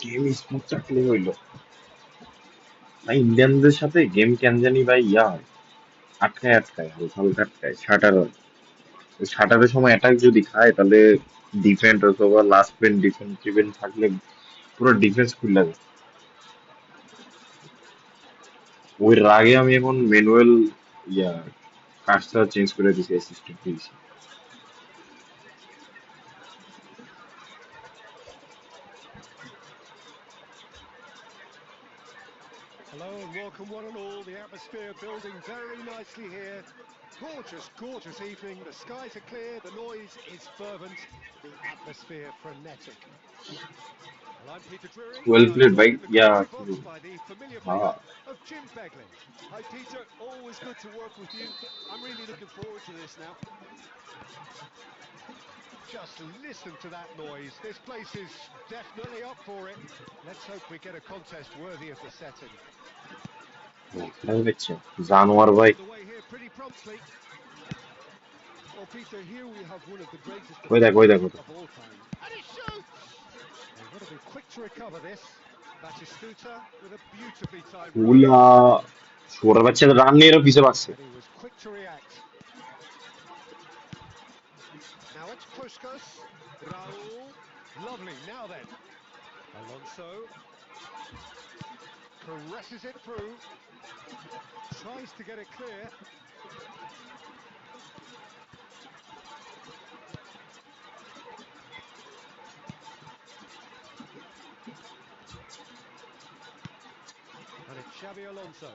গেম স্মুথ চাকলি হইলো ভাই ইন্ডিয়ানদের সাথে গেম কেন জানি ভাই ইয়া হয় আটকায় আটকায় হালকা হালকা আটকায় শাটার হয় শাটারের সময় অ্যাটাক যদি খায় তাহলে ডিফেন্ড অথবা লাস্ট পেন ডিফেন্স ডিফেন্ড থাকলে পুরো ডিফেন্স খুলে যায় ওই রাগে আমি এখন ম্যানুয়াল ইয়া কাজটা চেঞ্জ করে দিয়েছি অ্যাসিস্ট্যান্ট দিয়েছি Hello and welcome one and all. The atmosphere building very nicely here. Gorgeous, gorgeous evening. The skies are clear, the noise is fervent, the atmosphere frenetic. Well, I'm Peter Drury, well and I'm played ভাই joined in the yeah commentary box by the familiar হ্যাঁ figure of Jim Beglin. Hi, Peter. Always good to work with you. I'm really looking forward to this now. Just listen to that noise. This place is definitely up for it. Let's hope we get a contest worthy of the setting. খেলা দেখছে জানোয়ার ভাই Underway here pretty promptly. Well, Peter, here we have one of the greatest ওই defenders দেখো of all time. And he shoots! They've got to be quick to recover this. Batistuta with a beautifully timed run. উলা ছোড়া বাচ্চা run নিয়ে এরা পিছে পাচ্ছে And he was quick to react. Now it's Puskas. Raul. Lovely. Now then. Alonso. Caresses it through. Tries to get it clear. And it's Xabi Alonso.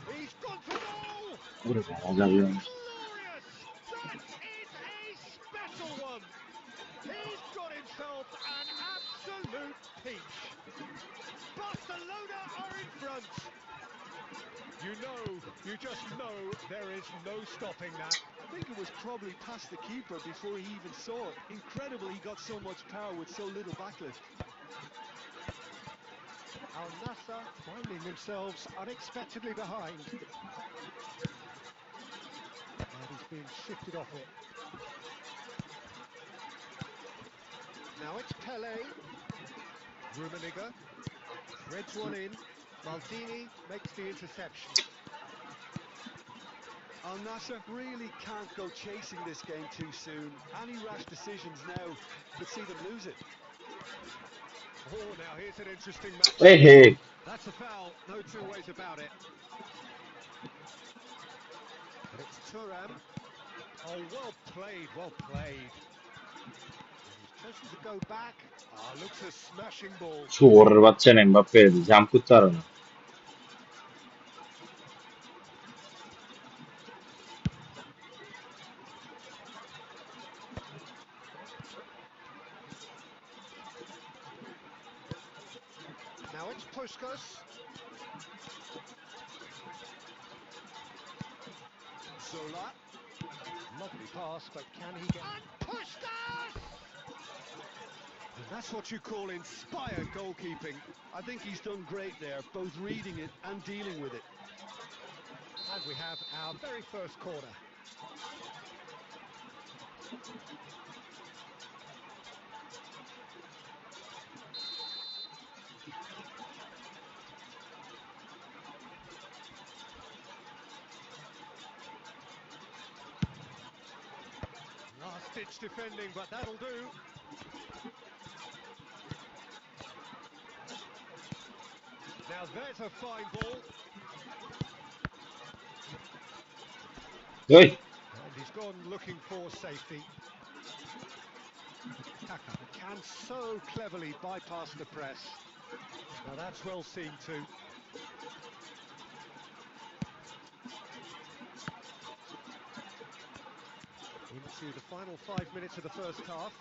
He's gone for goal! ওরে বাবা যাবে না। Glorious! That is a special one! He's got himself an absolute peach. Barcelona are in front. You just know there is no stopping that. I think it was probably past the keeper before he even saw it. Incredible he got so much power with so little backlift. Al Nassr finding themselves unexpectedly behind. And he's being shifted off it. Now it's Pele. Rummenigge threads one in. Maldini makes the interception. Al Nassr really can't go chasing this game too soon. Any rash decisions now could see them lose it. Oh, now here's an interesting match. Hey, hey. That's a foul, no two ways about it. And it's Thuram. Oh, well played, well played. And he's chosen to go back. Ah, looks a smashing ball. শুয়োরের বাচ্চা Mbappe jump করতে পারে না। Now it's Puskas. Zola. Lovely pass, but can he get... And Puskas! And that's what you call inspired goalkeeping. I think he's done great there, both reading it and dealing with it. And we have our very first corner. Last-ditch defending, but that'll do. Now there's a fine ball. ওই And he's gone looking for safety. Kaka can so cleverly bypass the press. Now that's well seen too. Into the final 5 minutes of the first half.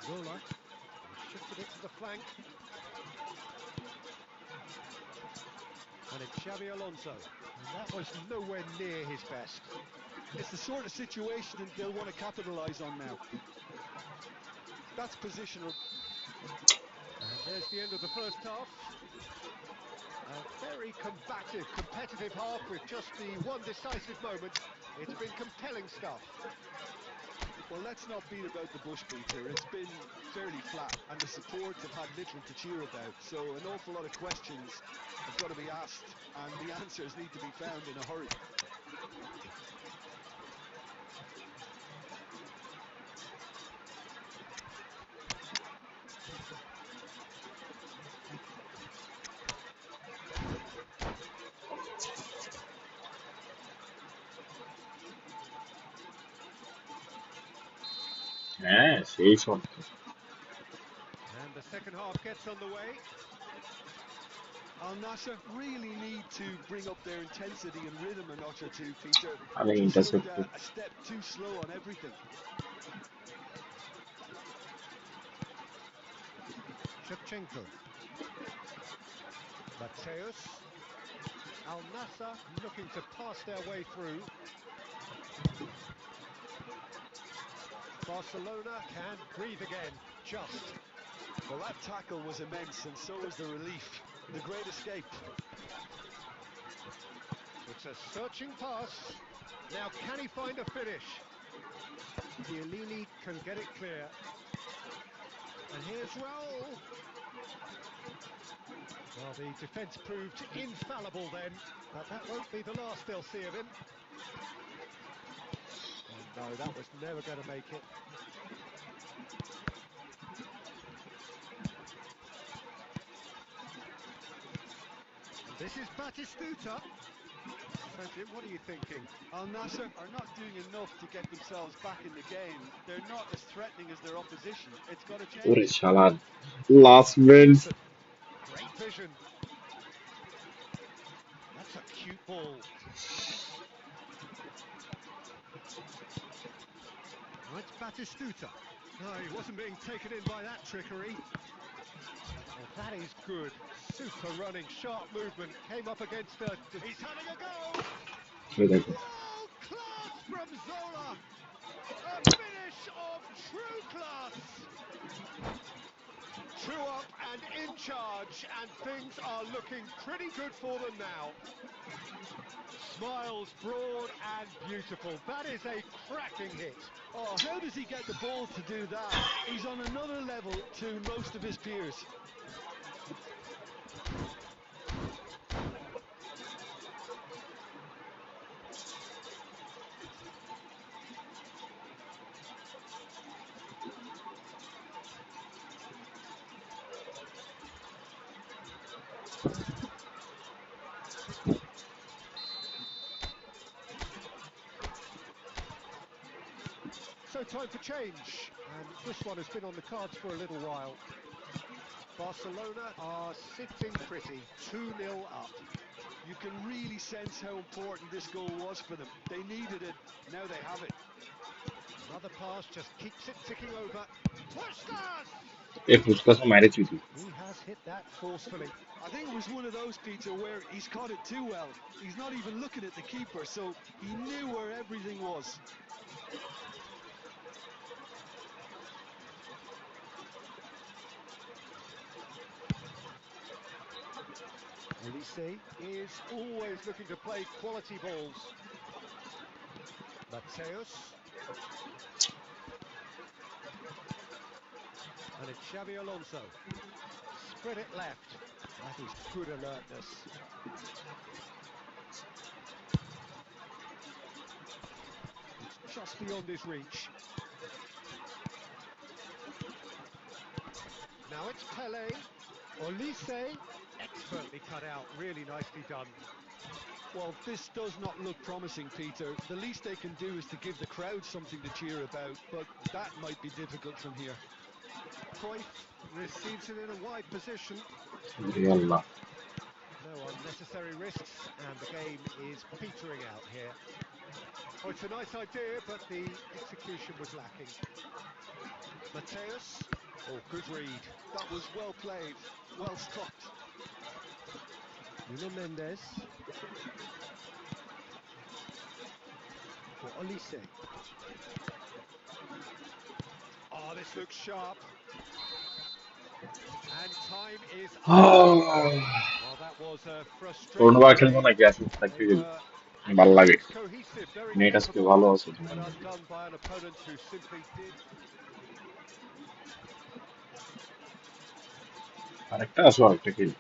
Zola shifted it to the flank. And it's Xabi Alonso. And that was nowhere near his best. It's the sort of situation that they'll want to capitalise on now. That's positional. And there's the end of the first half. A very combative, competitive half with just the one decisive moment. It's been compelling stuff. Well, let's not beat about the bush, Peter. It's been fairly flat, and the supports have had little to cheer about. So an awful lot of questions have got to be asked, and the answers need to be found in a hurry. হ্যাঁ সেই shot. And the second half gets underway. Al Nassr really need to bring up their intensity and rhythm a notch or two, Peter. আরে Just looked intercept. a step too slow on everything. Shevchenko. Mateus. Al Nassr looking to pass their way through. Barcelona can breathe again, just. Well, that tackle was immense, and so was the relief. The great escape. It's a searching pass. Now can he find a finish? Chiellini can get it clear. And here's Raul. Well, the defence proved infallible then, but that won't be the last they'll see of him. Oh no, that was never going to make it. This is Batistuta. Franklin, what are you thinking? Al Nassr are not doing enough to get themselves back in the game. They're not as threatening as their opposition. It's got to ওরে change. শালার last minute. Great vision. That's a cute ball. It's Batistuta. No, he wasn't being taken in by that trickery. Oh, that is good. Super running, sharp movement. Came up against a... He's having a go! এই দেখো World class from Zola! A finish of true class! True up and in charge, and things are looking pretty good for them now. Smiles broad and beautiful. That is a cracking hit. Oh, how does he get the balls to do that? He's on another level to most of his peers. So time for change, and this one has been on the cards for a little while. Barcelona are sitting pretty, 2-0 up. You can really sense how important this goal was for them. They needed it, now they have it. Another pass just keeps it ticking over. Puskas! Futskas marriage with you. He has hit that forcefully. I think it was one of those, Peter, where he's caught it too well. He's not even looking at the keeper, so he knew where everything was. Olise is always looking to play quality balls. Mateus. And it's Xabi Alonso. Spread it left. That is good alertness. It's just beyond his reach. Now it's Pele. Olise. Expertly cut out. Really nicely done. Well, this does not look promising, Peter. The least they can do is to give the crowd something to cheer about, but that might be difficult from here. Cruyff receives it in a wide position. Yallah. No unnecessary risks, and the game is petering out here. Oh, it's a nice idea, but the execution was lacking. Mateus. Oh, good read. That was well played, well stopped. Nuno Mendes. For Olise. Oh, this looks sharp. And time is up. Well, that was a frustrating Tournament খেলবো game. নাকি আসুন থাকতে They গেলে were ভালো লাগে active, cohesive, very net আজকে capable, ভালো আছে but undone by an opponent who simply did. আরেকটা আসো আরেকটা খেলি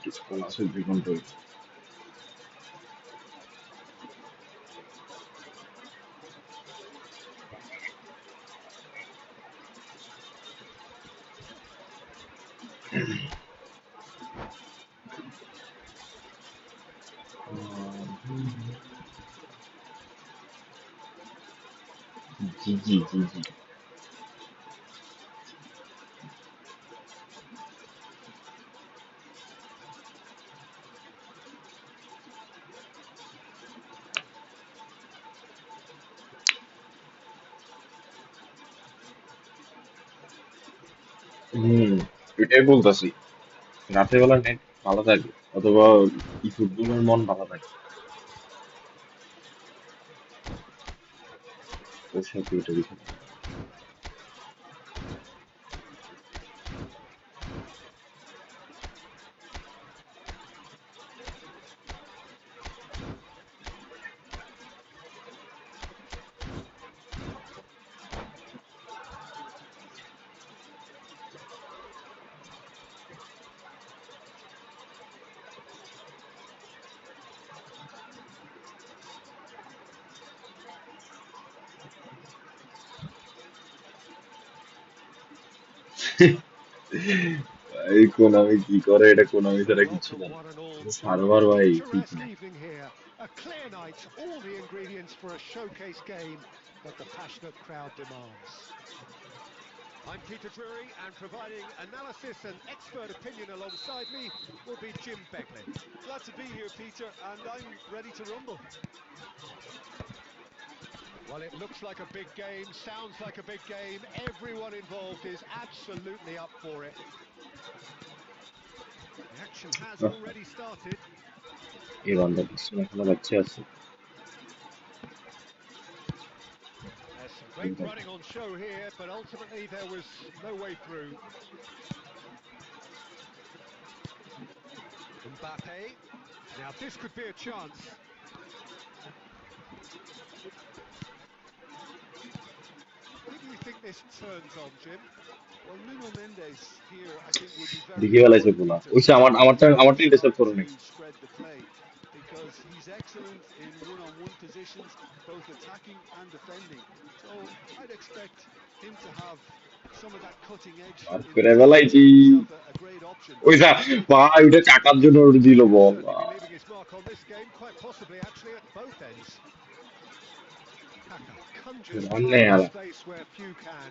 কিছু আছে 2 ঘন্টা জি জি জি জি এটাই বলতাছি রাতের বেলা নেট ভালো থাকে অথবা ই ফুটবলের মন ভালো থাকে ওর সাথে এটা দেখে এই কোনামি কি করে এটা কোনামি ছাড়া কিছু Welcome না one and all to a server ভাই ঠিক picturesque নেই evening here. A clear night, all the ingredients for a showcase game that the passionate crowd demands. I'm Peter Drury, and providing analysis and expert opinion alongside me will be Jim Beglin. Glad to be here, Peter, and I'm ready to rumble. Well, it looks like a big game, sounds like a big game. Everyone involved is absolutely up for it. The action has already started. এই বান্দার পিছনে এখনো বাচ্চা আছে There's some Great running on show here, but ultimately there was no way through. Mbappe. Now this could be a chance. Who do you think this turns on, Jim? Well, Nuno Mendes here, I think, will be very দেখি ফেলাইছে important, পোলা Peter. ওইসে He আমারটা will intercept start করে to নাকি spread the play because he's excellent in one-on-one positions, both attacking and defending. So I'd expect him to have some of that cutting edge আর in করে his game to ফেলাইছি make himself a great option. ওইসা ভাই ওইটা চাকার জন্য ওটা দিল He'll ball certainly be leaving his mark on this game, quite possibly actually at both ends. Kaka conjures রান্নে time and হারা space where few can.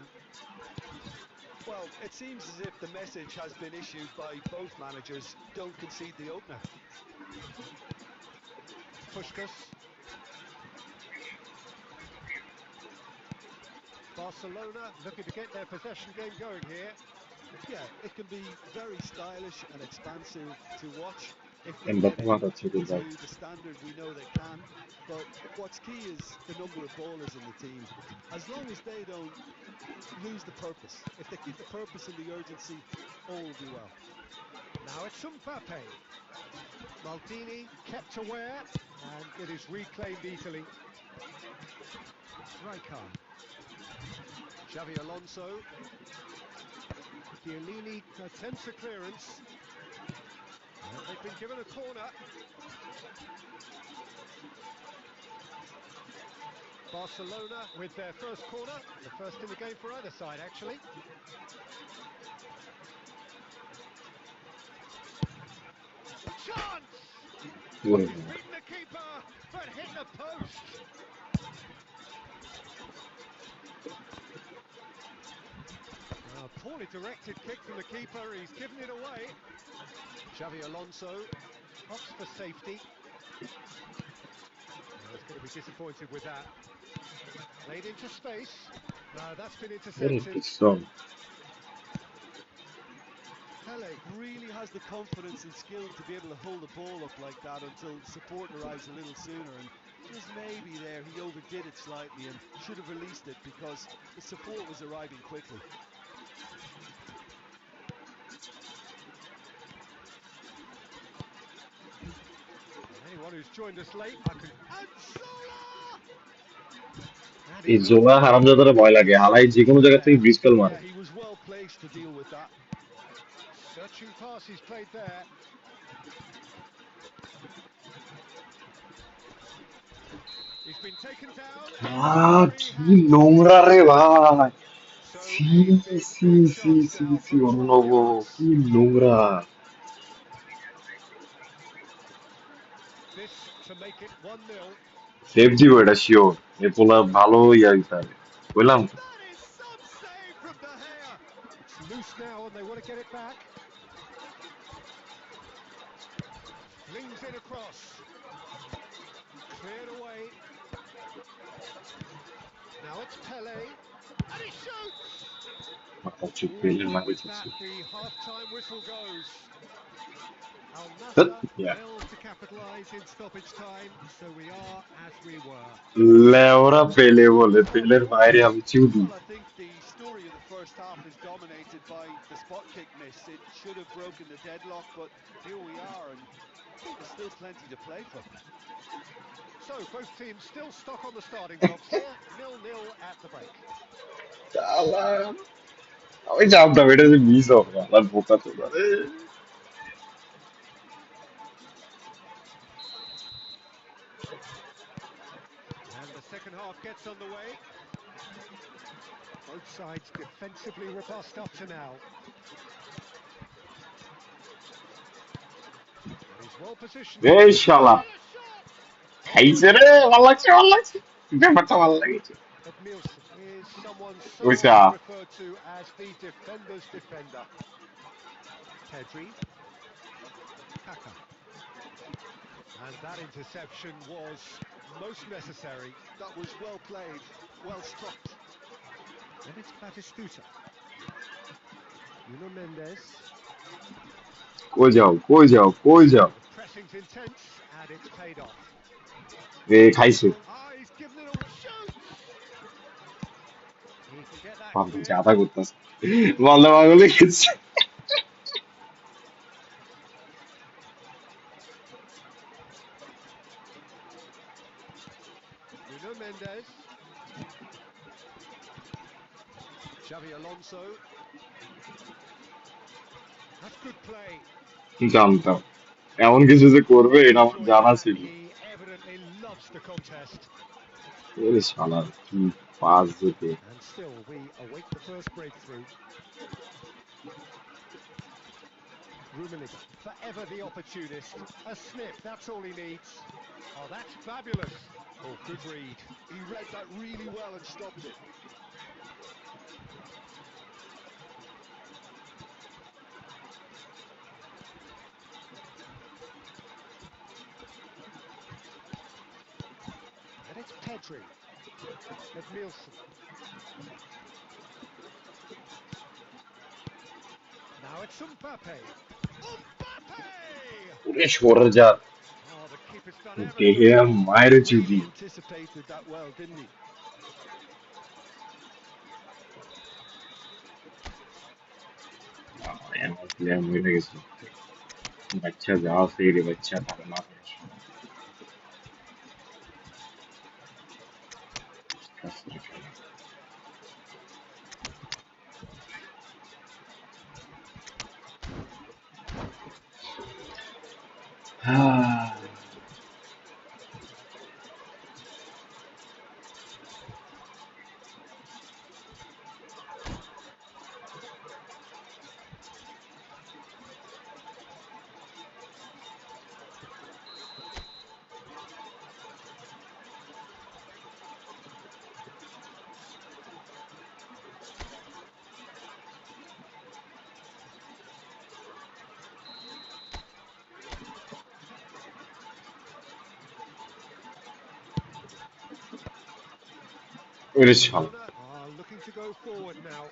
Well, it seems as if the message has been issued by both managers: don't concede the opener. Puskás. Barcelona looking to get their possession game going here. Yeah, it can be very stylish and expansive to watch if they get Mbappe it মাথাচ্ছে to কোথাও the standard we know they can. But what's key is the number of ballers in the team. As long as they don't lose the purpose, if they keep the purpose and the urgency, all will be well. Now it's Mbappe. Maldini kept aware, and it is reclaimed easily. Rijkaard. Xavi Alonso. Chiellini attempts a clearance. And they've been given a corner. Barcelona with their first corner, the first in the game for either side actually. Chance! He's beaten the keeper, but hit the post. Poorly directed kick from the keeper, he's given it away. Xavi Alonso opts for safety. He's going to be disappointed with that. Played into space. No, that's been intercepted. Pele really has the confidence and skill to be able to hold the ball up like that until support arrives a little sooner, and just maybe there he overdid it slightly and should have released it because the support was arriving quickly. Anyone who's joined us late, I can... And এই জোলা হারামজাদারে ভয় লাগে হালাই যে কোনো জায়গা থেকে Bristol মারে Yeah, he was well placed to deal with that. Searching pass he's played there. He's been taken down. কি নোংরা রে ভাই So সি a big, সি big সি chance সি now সি for অর্ণব 12 yards. কি নোংরা This to make it 1-0. Safe দিব এটা শিওর এ পোলা ভালো ইয়া দিতে বললাম তো That is some save from De Gea. It's loose now and they want to get it back. Flings it across. Cleared away. Now it's Pele. And he shoots! With that, the half-time whistle goes. Al Nassr failed to capitalise in stoppage time, so we are as we were. লেওরা পেলে বলে পেলের বাইরে আমি চিউদি Well, I think the story of the first half is dominated by the spot kick miss. It should have broken the deadlock, but here we are, and I think there's still plenty to play for. So both teams still stuck on the starting blocks here, 0-0 at the break. আমি জানতাম এটা যে miss হবে আল্লাহর বোকা চোদা রে And the second half gets underway. Both sides defensively robust up to now. And he's well positioned. এই শালা খাইছে রে ভালো লাগছে ব্যাপারটা ভালো লাগছে But Nielsen is someone so ওইসা often referred to as the defender's defender. Pedri. Kaka. And that interception was most necessary. That was well played, well struck. And it's Batistuta. Nuno Mendes. কই যাও The pressing's intense and it's paid off. এ খাইছে Ah, he's given it a shoot! ফালতু গাদা করতেছে বলতে পাগলে গেছে Nuno Mendes. Xavi Alonso. That's good play. জানতাম এমন কিছু যে করবে এটা আমার Enjoying জানা that. ছিল He evidently loves the contest. ওরে শালা কি পাস যেতে And still, we await the first breakthrough. Rummenigge, forever the opportunist. A snip, that's all he needs. Oh, that's fabulous. Oh, good read. He read that really well and stopped it. And it's Pedri. At Nielsen. Now it's Mbappe. Mbappe! ওরে সরে যা Oh, the keeper's done ever so দেহে well. মায়ের Really চুদি anticipated that well, didn't he? এমন player মরে গেছে বাচ্চা যা আছে রে বাচ্চা তাকে না হ্যাঁ ওরে শালা Barcelona are looking to go forward now.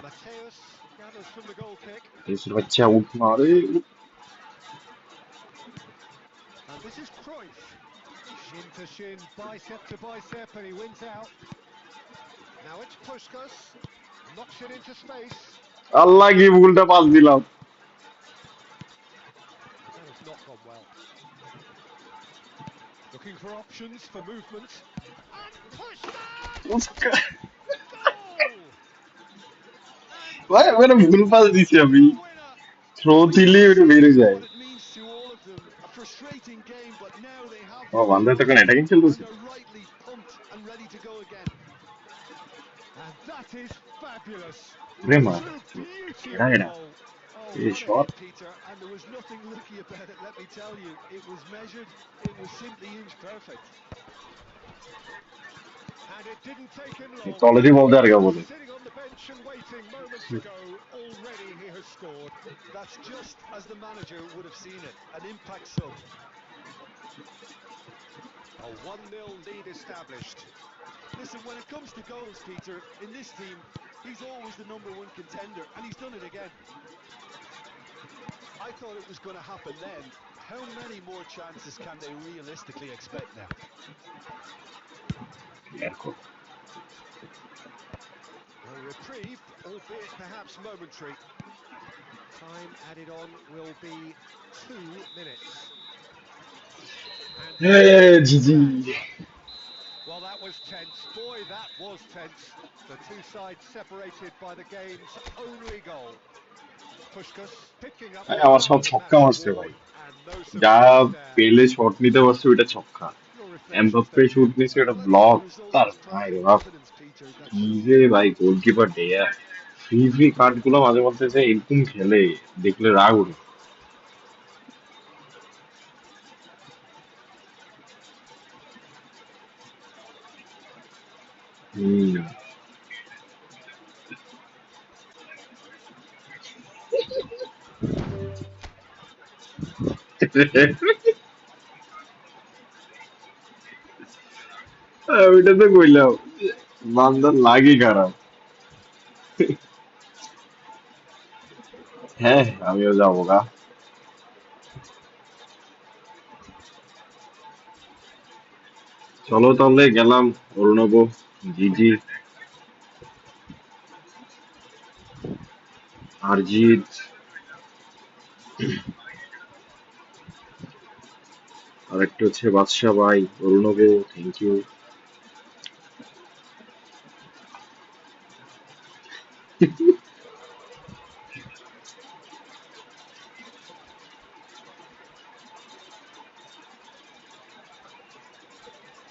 Mateus gathers from the goal kick. এসব বাচ্চা উঠ মারে And this is Cruyff. Shin to shin, bicep to bicep, and he wins out. Now it's Puskas. Knocks it into space. আল্লাহ কি ভুলটা pass দিলাম That has not gone well. Looking for options for movement. And Puskas! Goal! And ভাই মানে ভুল pass দিছি আমি the winner. Throw দিলে ওটা Shows বেড়ে যায় what it means to all of them. A frustrating game, but now they have ও the বান্ধব result তখন অ্যাটাকিং খেলতেছে and are rightly pumped and ready to go again. And that is fabulous. রে A মা true beauty এরা of a এরা goal. Oh, এই what a shot hit, Peter. And there was nothing lucky about it, let me tell you. It was measured, it was simply inch perfect. And it didn't take him long. তলেরই বল দেয় আর কেউ বলে Sitting on the bench and waiting moments ago, already he has scored. That's just as the manager would have seen it. An impact sub. A 1-0 lead established. Listen, when it comes to goals, Peter, in this team, he's always the #1 contender, and he's done it again. I thought it was going to happen then. How many more chances can they realistically expect now? A reprieve, albeit perhaps momentary. Time added on will be 2 minutes. And জিজি well, that was tense. Boy, that was tense. The two sides separated by the game's only goal. Pushkas picking up the আমার সব brunt of the ছক্কা match মারছে ভাই award, and no যা surprise there. পেলে shot নিতে পারছে ওইটা ছক্কা Your reflections Mbappe then, shoot Jim? নিছে ওটা Well, I think block the result তার was ভাই রে target বাপ evidence, Peter, that কি showed যে ভাই গোলকিপার ডেয়া ফ্রি ফ্রি কার্ড গুলো মাঝে মধ্যে যে এরকম খেলে দেখলে রাগ উঠে হম ওইটা তো কইলাম বান্দার লাগি খারাপ হ্যাঁ আমিও যাবো গা চলো তাহলে গেলাম। অরুণব, জিজি, আরজিৎ, আর একটা হচ্ছে বাদশা ভাই, অরুণব, থ্যাংক ইউ।